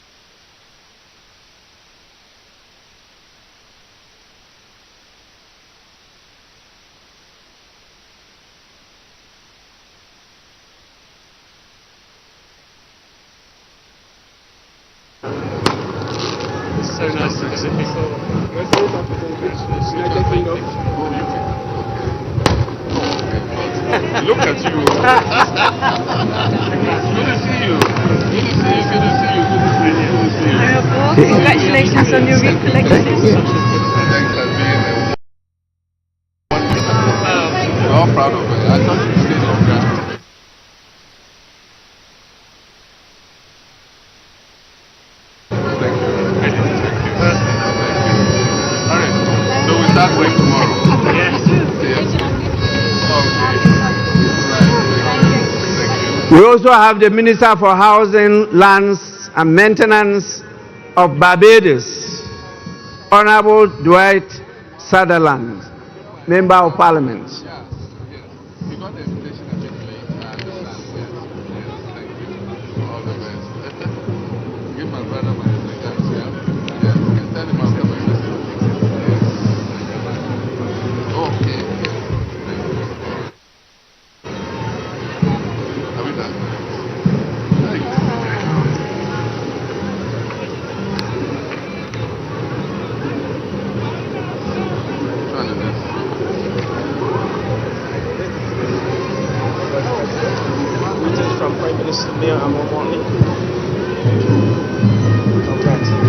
So nice to visit before. Look at you. Good to see you. Good to see you. Congratulations on your recollection. Thanks for being there. We're all proud of it. I thought you stayed on ground. Thank you. All right. We also have the Minister for Housing, Lands and Maintenance of Barbados, Honorable Dwight Sutherland, Member of Parliament.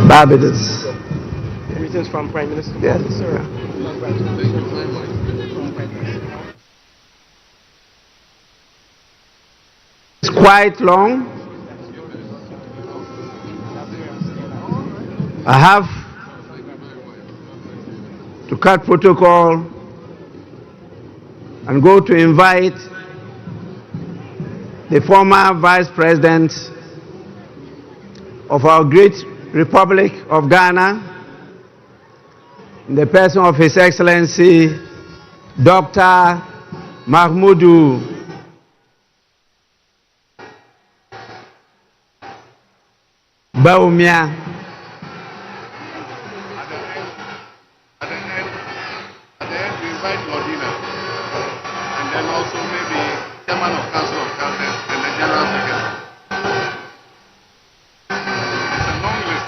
Barbados. Greetings from Prime Minister. Yes, sir. It's quite long. I have to cut protocol and go to invite the former Vice President of our great Republic of Ghana, in the person of His Excellency Dr. Mahmoudou Bawumia. At the end, we invite Lordina, and then also maybe Chairman of Council of Elders and the General Secretary. It's a long list.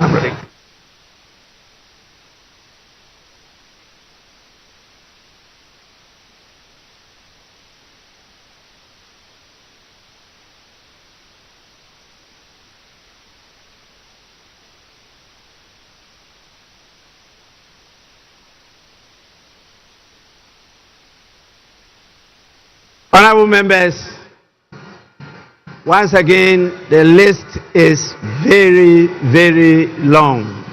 I'm ready. Honorable members, once again, the list is very, very long.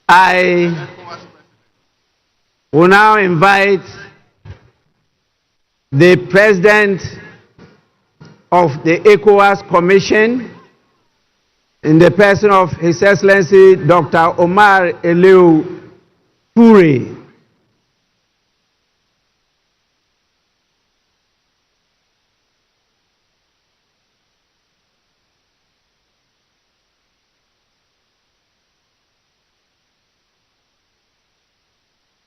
I will now invite the President of the ECOWAS Commission, in the person of His Excellency Dr. Omar Eliu Toure.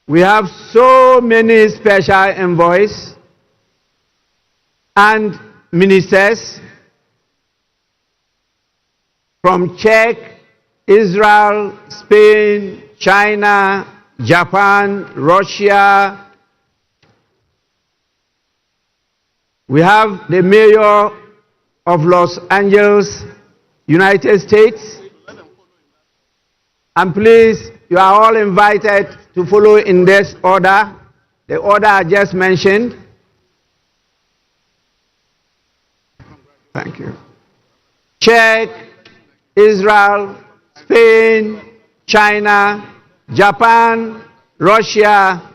We have so many special envoys and ministers from Czech, Israel, Spain, China, Japan, Russia. We have the mayor of Los Angeles, United States. And please, you are all invited to follow in this order, the order I just mentioned. Thank you. Czech, Israel, Spain, China, Japan, Russia,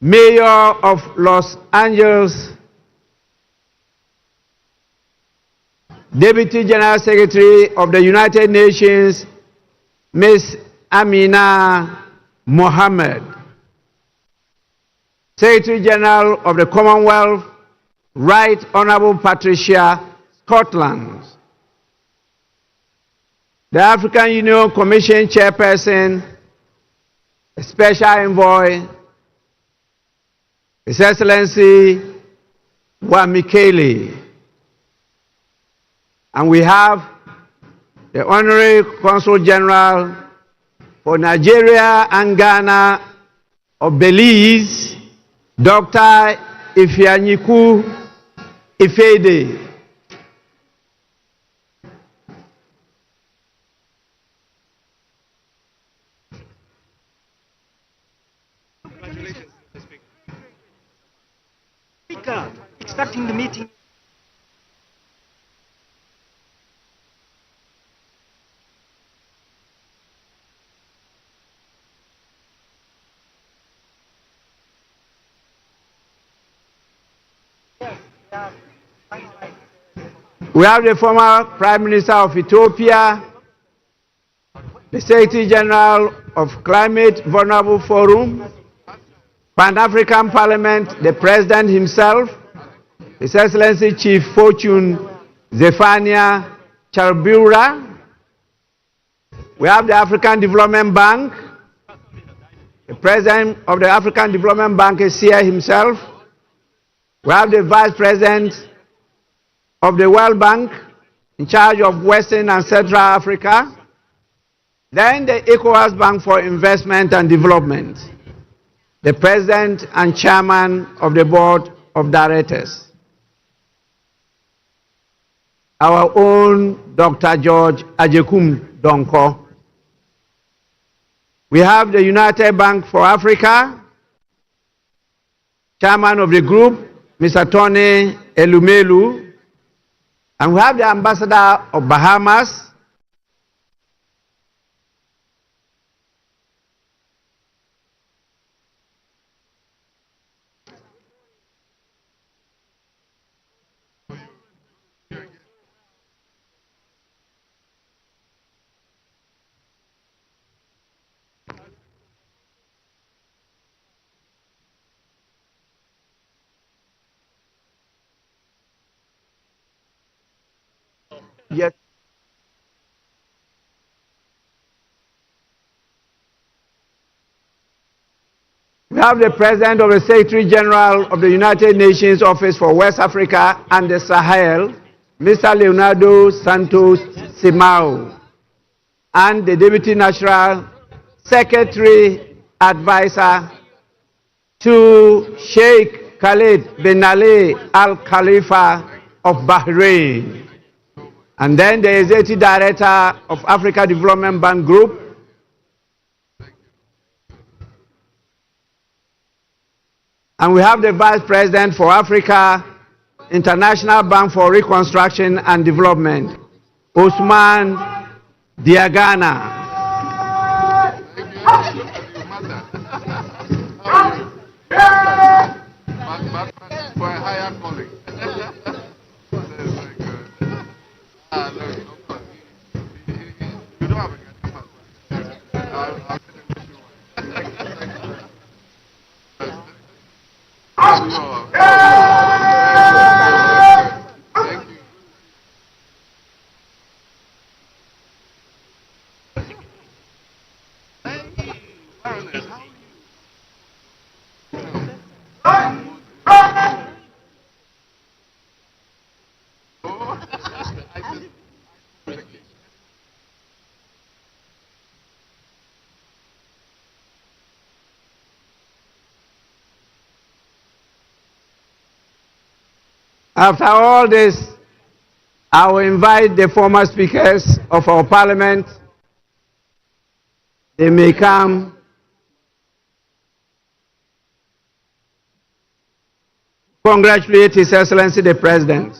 Mayor of Los Angeles, Deputy General Secretary of the United Nations, Ms. Amina Mohammed, Secretary General of the Commonwealth, Right Honorable Patricia Scotland, the African Union Commission Chairperson, Special Envoy, His Excellency Wamikele. And we have the Honorary Consul General for Nigeria and Ghana of Belize, Dr. Ifeanyiku Ifede. Congratulations, Mr. Speaker. Speaker, expecting the meeting. We have the former Prime Minister of Ethiopia, the Secretary General of Climate Vulnerable Forum, Pan-African Parliament, the President himself, His Excellency Chief Fortune Zephania Charbura. We have the African Development Bank. The President of the African Development Bank is here himself. We have the Vice President of the World Bank in charge of Western and Central Africa. Then the ECOWAS Bank for Investment and Development, the President and Chairman of the Board of Directors, our own Dr. George Ajekum Donko. We have the United Bank for Africa, Chairman of the group, Mr. Tony Elumelu, and we have the Ambassador of Bahamas, yes. We have the President of the Secretary General of the United Nations Office for West Africa and the Sahel, Mr. Leonardo Santos Simao, and the Deputy National Secretary Advisor to Sheikh Khalid bin Ali Al Khalifa of Bahrain. And then the Executive Director of Africa Development Bank Group, and we have the Vice President for Africa International Bank for Reconstruction and Development, Osman Diagana. For a higher calling. You don't have After all this, I will invite the former speakers of our parliament. They may come. Congratulate His Excellency the President.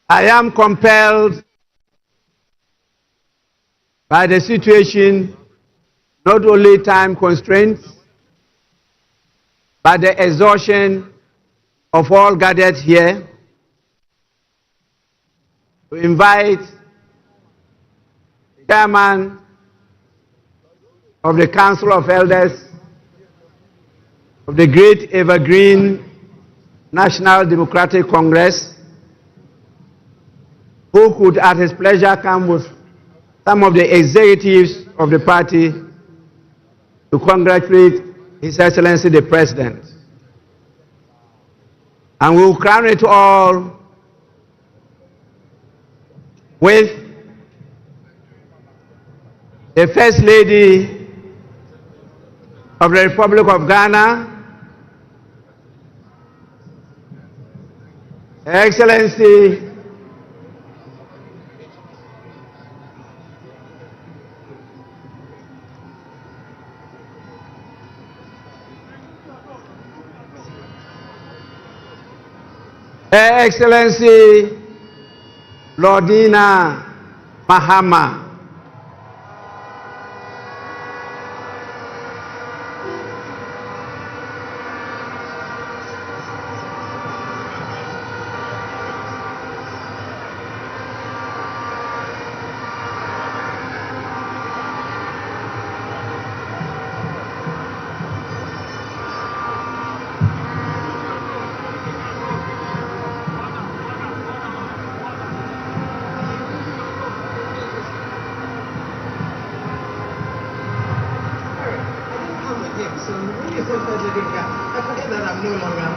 I am compelled by the situation, not only time constraints, but the exhaustion of all gathered here, to invite the chairman of the Council of Elders of the Great Evergreen National Democratic Congress, who could at his pleasure come with some of the executives of the party to congratulate His Excellency the President. And we will crown it all with the First Lady of the Republic of Ghana, Her Excellency Lordina Mahama. So when you say President, I forget that I'm no longer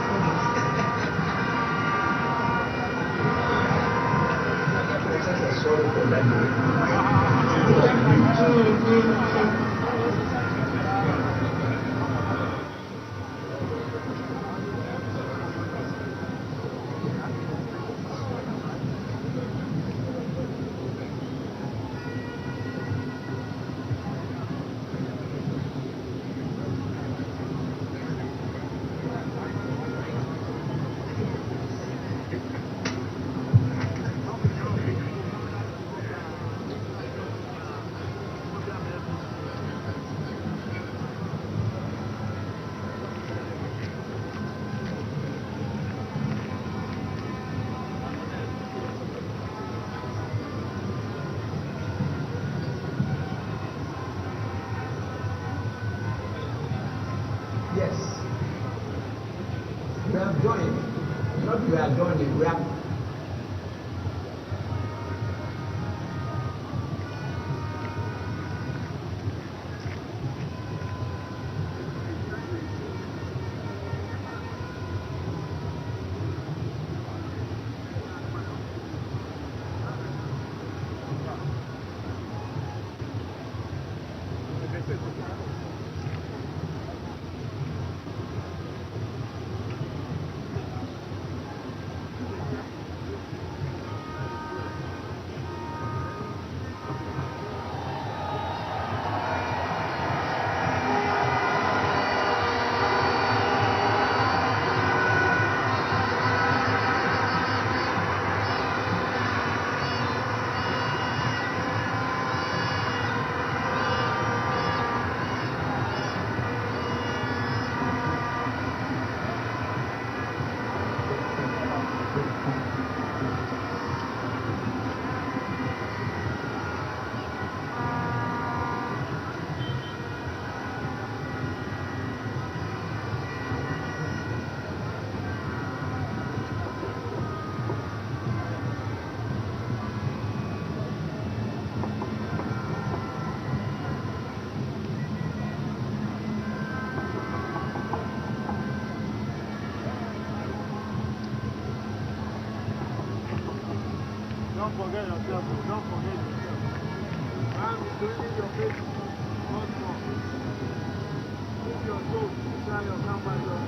Yes. We have done it. Not we have done it, we have. Don't forget yourself. Don't forget yourself. I'm doing your face once more. Put your soul inside your camera.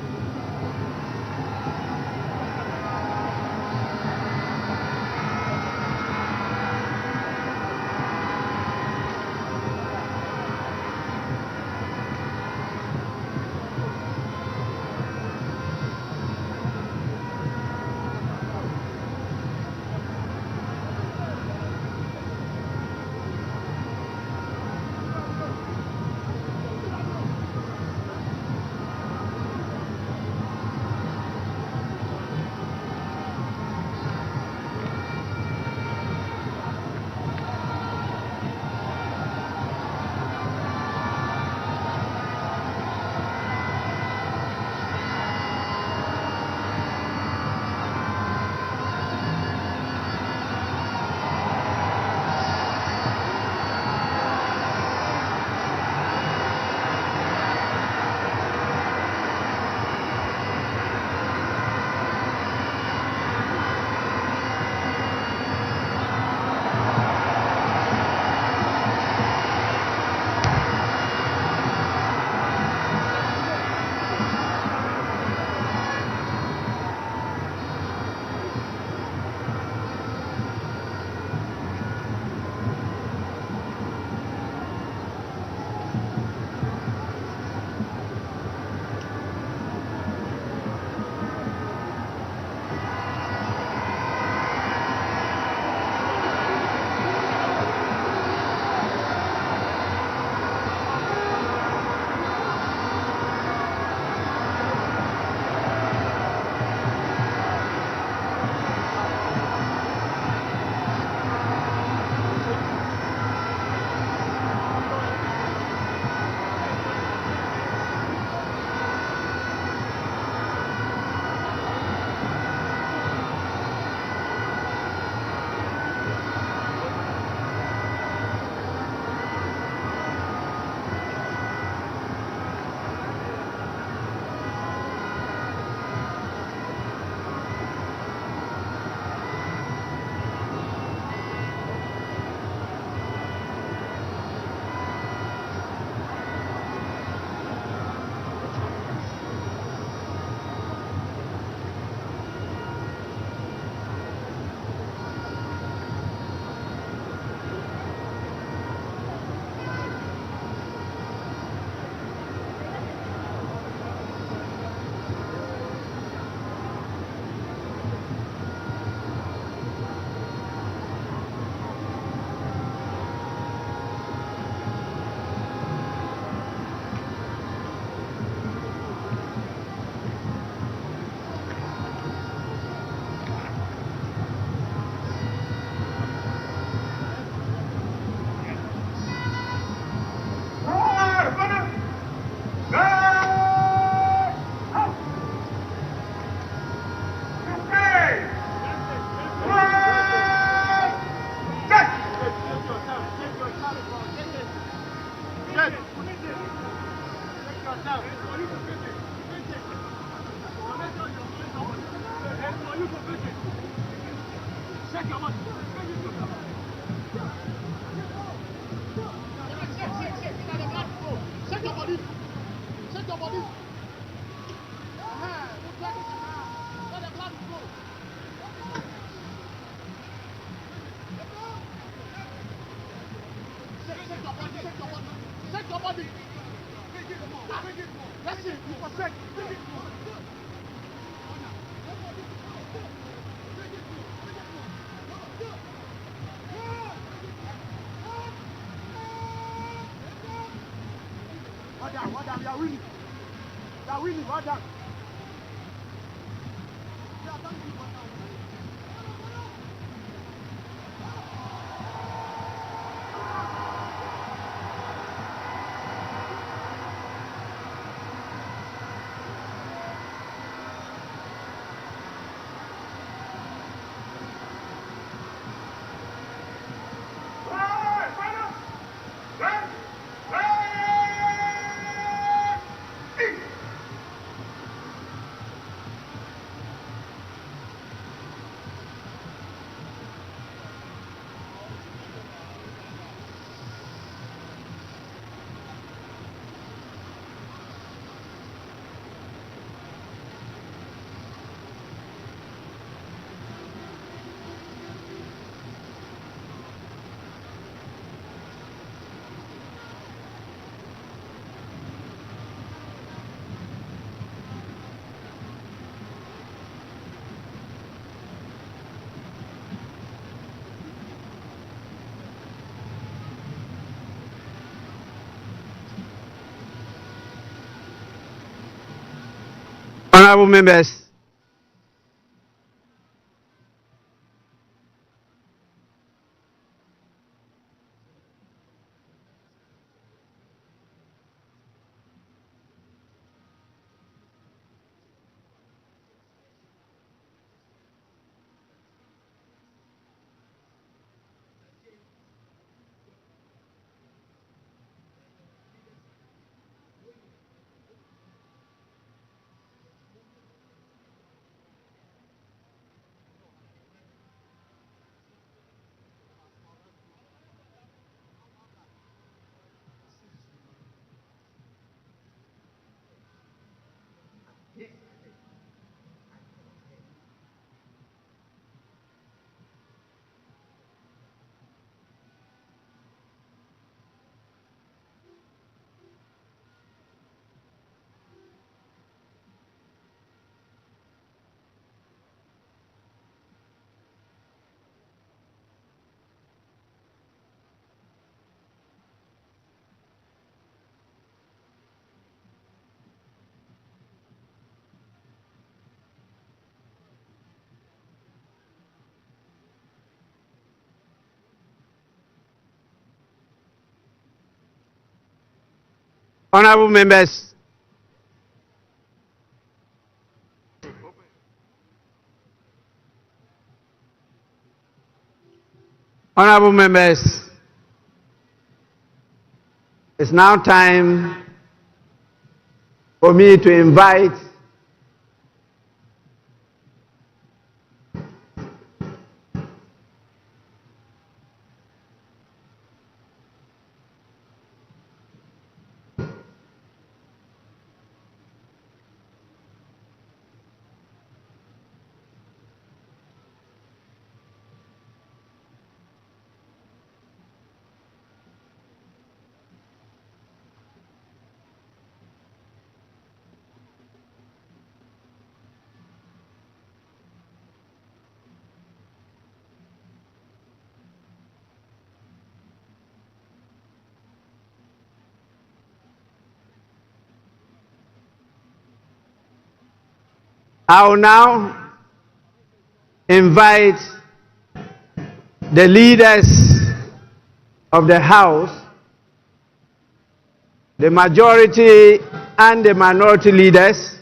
Honorable members, honorable members, honorable members, it's now time for me to invite I will now invite the leaders of the House, the majority and the minority leaders,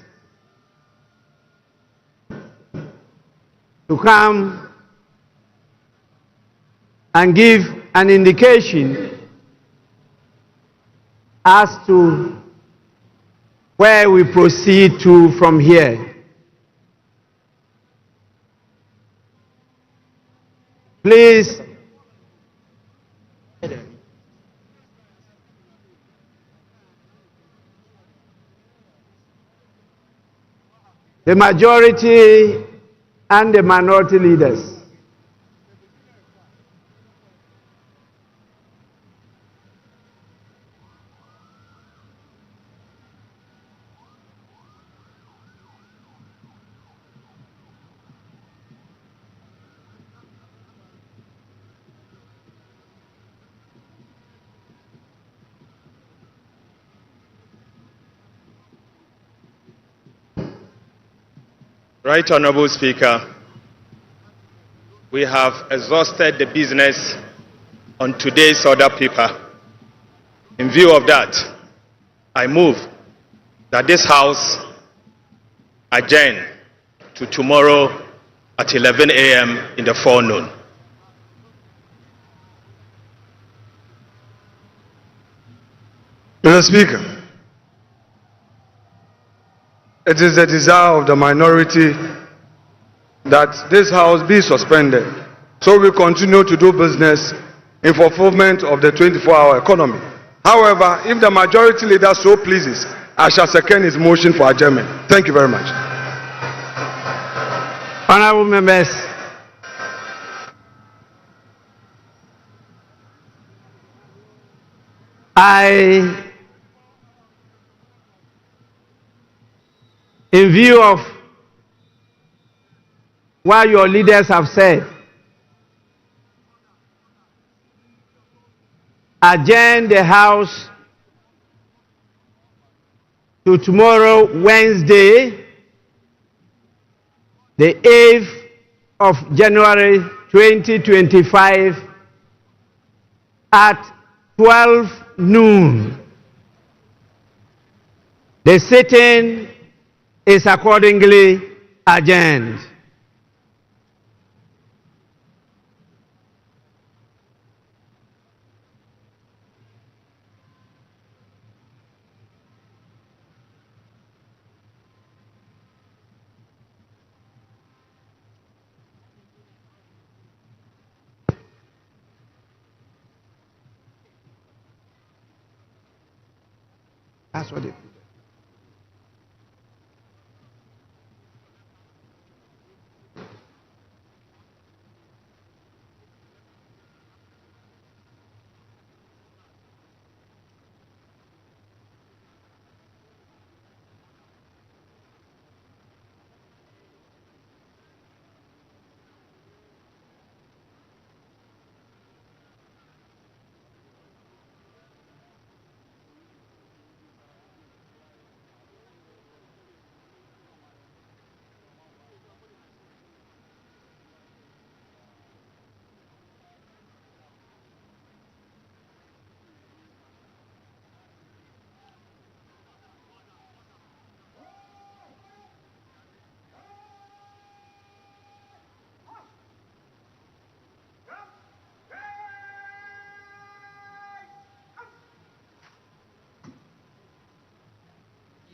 to come and give an indication as to where we proceed to from here. Please, the majority and the minority leaders. Right Honorable Speaker, we have exhausted the business on today's order paper. In view of that, I move that this House adjourn to tomorrow at 11 a.m. in the forenoon. Mr. Speaker, it is the desire of the minority that this House be suspended so we continue to do business in fulfillment of the 24-hour economy. However, if the majority leader so pleases, I shall second his motion for adjournment. Thank you very much. Honorable members, in view of what your leaders have said, adjourn the House to tomorrow, Wednesday, the 8th of January 2025 at 12 noon. The sitting is accordingly adjourned. That's what it.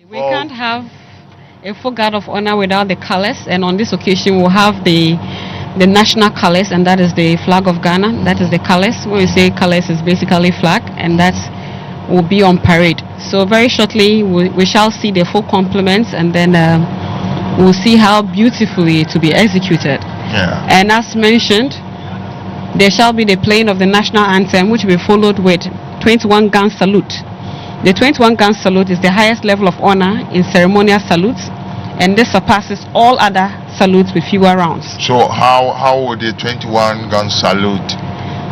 We can't have a full guard of honor without the colors, and on this occasion we'll have the national colors, and that is the flag of Ghana. That is the colors. When we say colors, is basically flag, and that will be on parade. So very shortly we shall see the full complements, and then we'll see how beautifully it will be executed. Yeah. And as mentioned, there shall be the playing of the national anthem, which will be followed with 21 gun salute. The 21 gun salute is the highest level of honor in ceremonial salutes, and this surpasses all other salutes with fewer rounds. So how would the 21 gun salute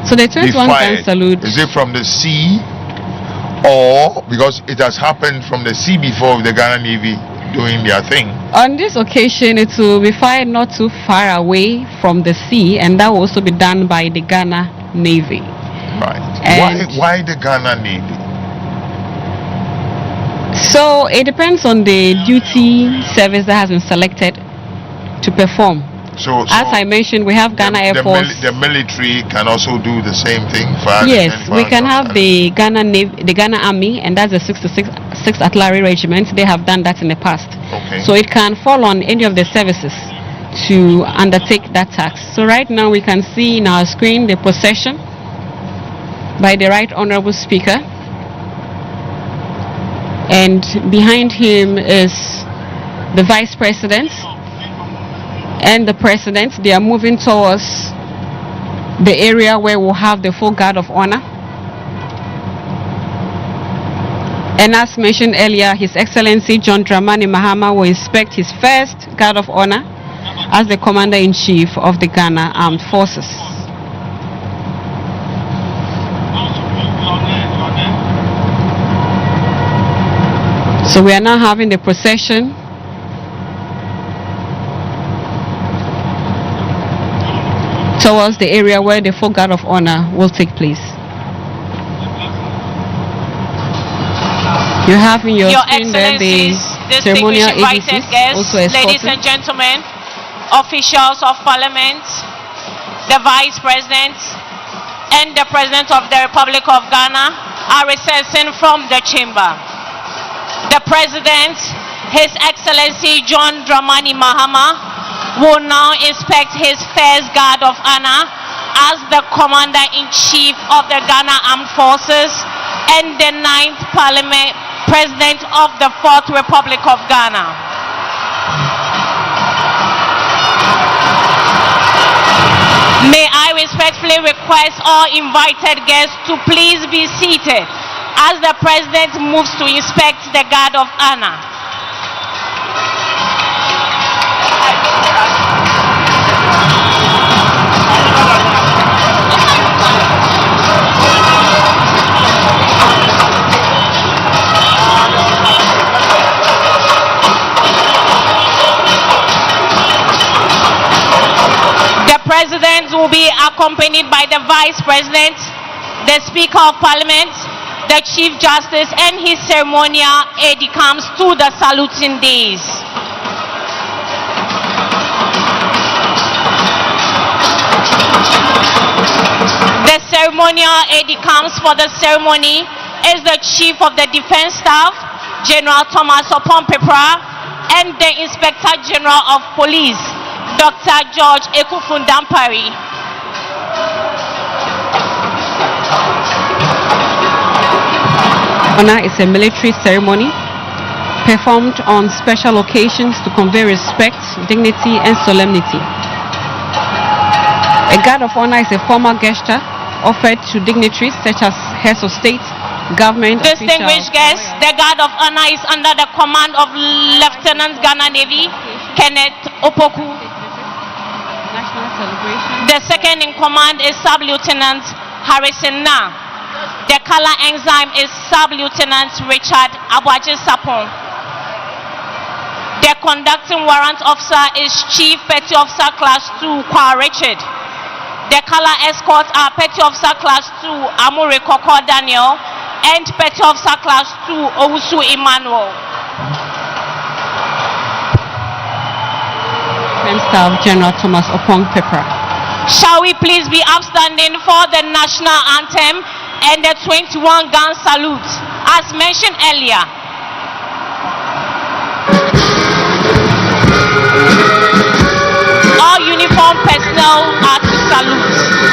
So the 21 gun salute, is it from the sea, or because it has happened from the sea before with the Ghana Navy doing their thing? on this occasion it will be fired not too far away from the sea, and that will also be done by the Ghana Navy. Right. And Why the Ghana Navy? so it depends on the duty service that has been selected to perform. So As I mentioned, we have Ghana Air Force. The military can also do the same thing. For Yes, we can have the Ghana Navy, the Ghana Army, and that's the 6th Artillery Regiment. They have done that in the past. Okay. So it can fall on any of the services to undertake that task. So right now we can see in our screen the procession by the Right Honorable Speaker, and behind him is the Vice President and the President. They are moving towards the area where we'll have the full guard of honor. And as mentioned earlier, His Excellency John Dramani Mahama will inspect his first guard of honor as the Commander-in-Chief of the Ghana Armed Forces. So we are now having the procession towards the area where the full guard of honor will take place. You have in your screen there the ceremonial invited guests, ladies and gentlemen, officials of Parliament, the Vice President, and the President of the Republic of Ghana are recessing from the chamber. The President, His Excellency John Dramani Mahama, will now inspect his first guard of honor as the Commander-in-Chief of the Ghana Armed Forces and the 9th Parliament President of the 4th Republic of Ghana. May I respectfully request all invited guests to please be seated as the President moves to inspect the guard of honor. President will be accompanied by the Vice President, the Speaker of Parliament, the Chief Justice, and his ceremonial aide-de-camp to the saluting days. The ceremonial aide-de-camp for the ceremony is the Chief of the Defense Staff, General Thomas Opompepra, and the Inspector General of Police, Dr. George Ekufundampari. Honor is a military ceremony performed on special occasions to convey respect, dignity, and solemnity. A guard of honor is a formal gesture offered to dignitaries such as heads of state, government, distinguished guests. The guard of honor is under the command of Lieutenant Ghana Navy Kenneth Opoku. The second in command is Sub-Lieutenant Harrison Na. The color ensign is Sub-Lieutenant Richard Abwaji Sapon. The conducting warrant officer is Chief Petty Officer Class 2 Kwa Richard. The color escorts are Petty Officer Class 2 Amure Koko Daniel and Petty Officer Class 2 Owusu Emmanuel. Staff General Thomas Opompepra. Shall we please be upstanding for the national anthem and the 21 gun salute as mentioned earlier. All uniformed personnel are to salute.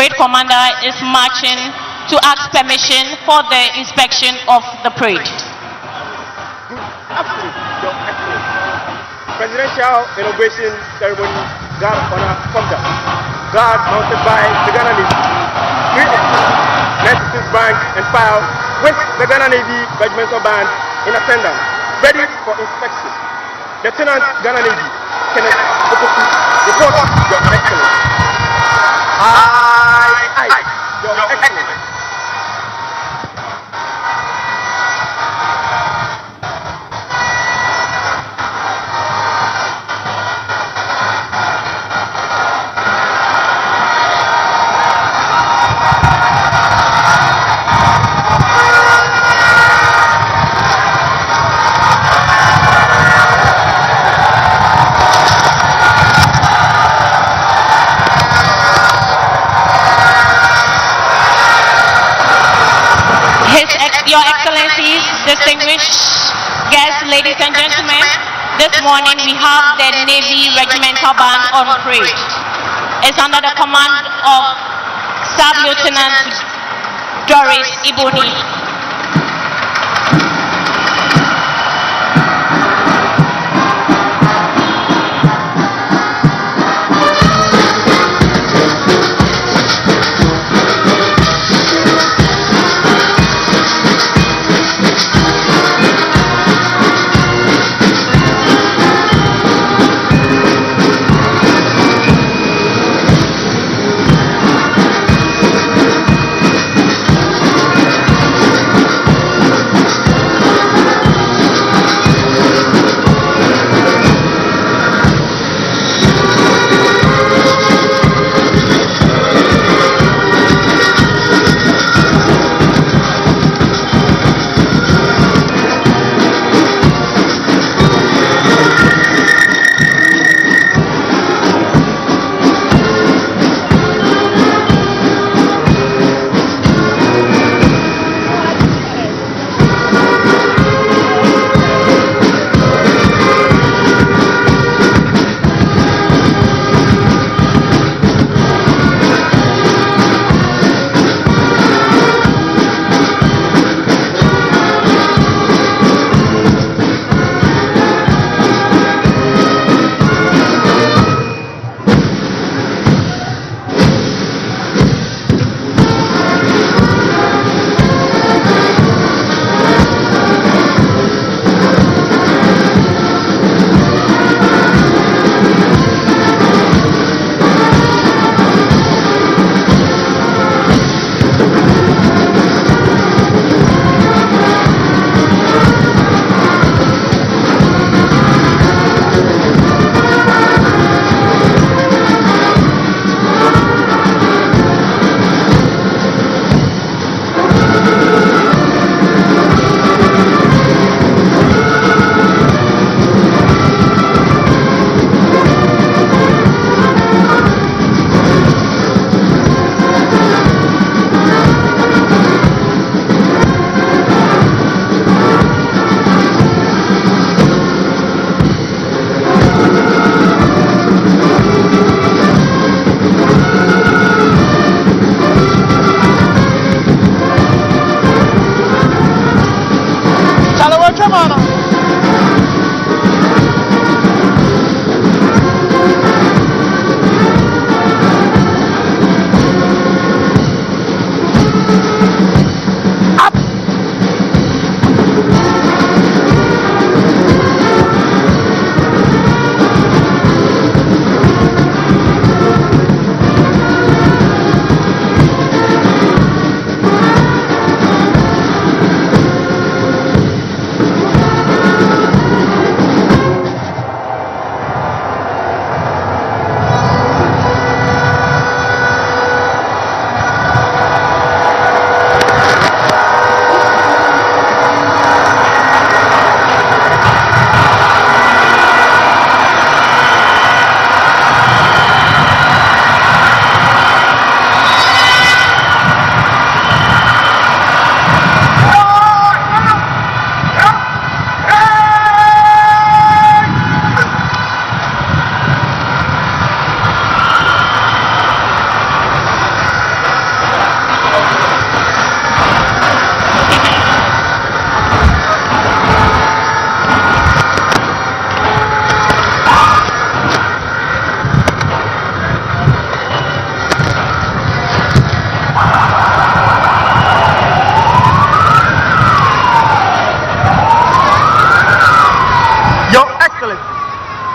parade commander is marching to ask permission for the inspection of the parade. Presidential inauguration ceremony, guard honor conduct. Guard mounted by the Ghana Navy. 3 of 96 bank and file with the Ghana Navy regimental band in attendance, ready for inspection. Lieutenant Ghana Navy, Kenneth Opoku, report Your Excellency. Aye, Your Excellency. Your Excellencies, distinguished guests, ladies and gentlemen, this morning we have the Navy Regimental Band on parade. It's under the command of Staff Lieutenant Doris Iboni.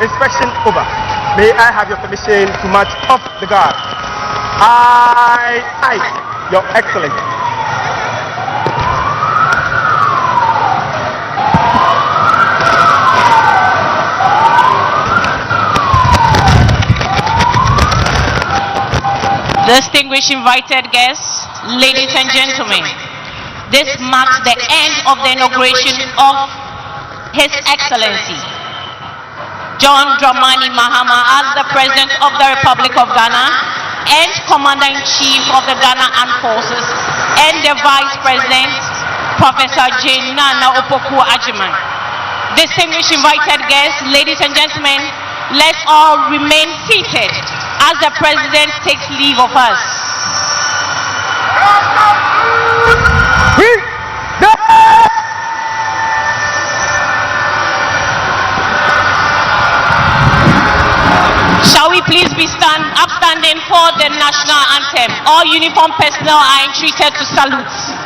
Inspection over. May I have your permission to march off the guard? Aye, Your Excellency. Distinguished invited guests, ladies and gentlemen, this marks the end of the inauguration of His Excellency John Dramani Mahama as the President of the Republic of Ghana and Commander-in-Chief of the Ghana Armed Forces, and the Vice President, Professor Jane Nana Opoku-Agyeman. Distinguished invited guests, ladies and gentlemen, let's all remain seated as the President takes leave of us. Shall we please be upstanding for the national anthem? All uniformed personnel are entreated to salute.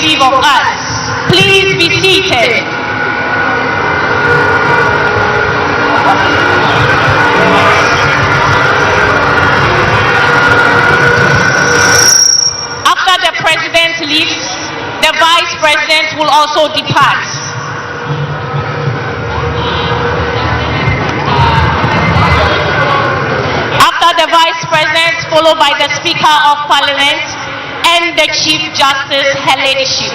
Leave of us. Please be seated. After the President leaves, the Vice President will also depart. After the Vice President, followed by the Speaker of Parliament and the Chief Justice, her ladyship.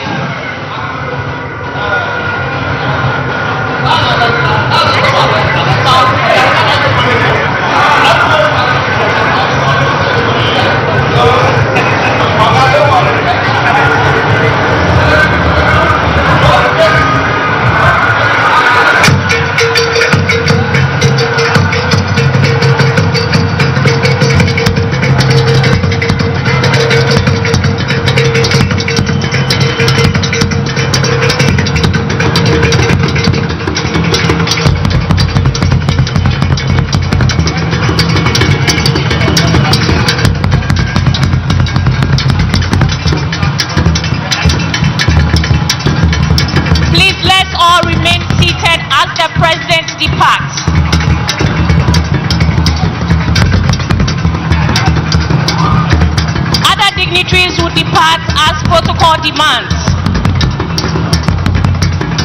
Demands.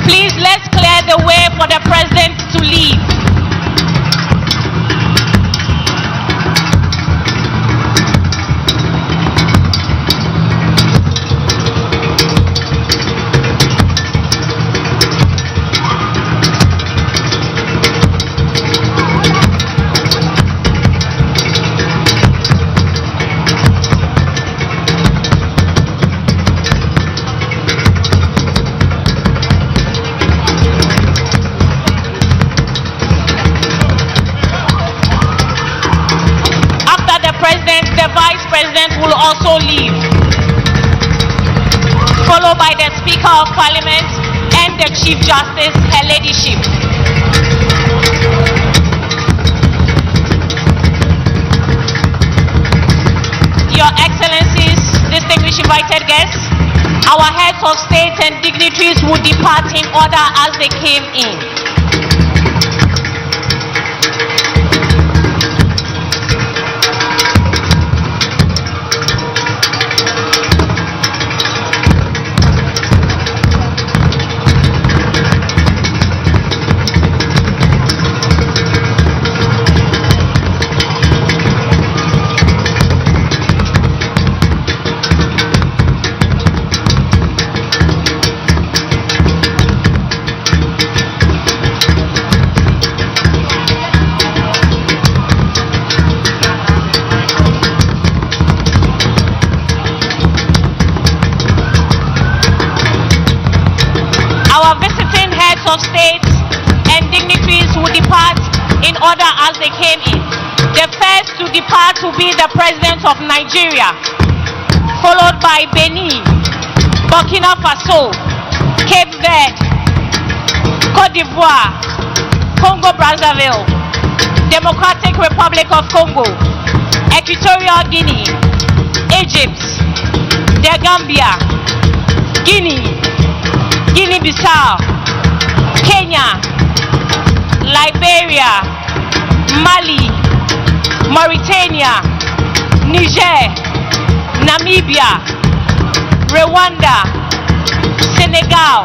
Please, let's clear the way for the President to leave. Will also leave, followed by the Speaker of Parliament and the Chief Justice, her ladyship. Your Excellencies, distinguished invited guests, our heads of state and dignitaries will depart in order as they came in. of state and dignitaries will depart in order as they came in. The first to depart will be the President of Nigeria, followed by Benin, Burkina Faso, Cape Verde, Cote d'Ivoire, Congo-Brazzaville, Democratic Republic of Congo, Equatorial Guinea, Egypt, The Gambia, Guinea, Guinea-Bissau, Kenya, Liberia, Mali, Mauritania, Niger, Namibia, Rwanda, Senegal,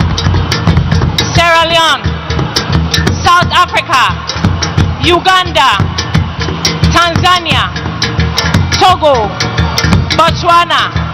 Sierra Leone, South Africa, Uganda, Tanzania, Togo, Botswana,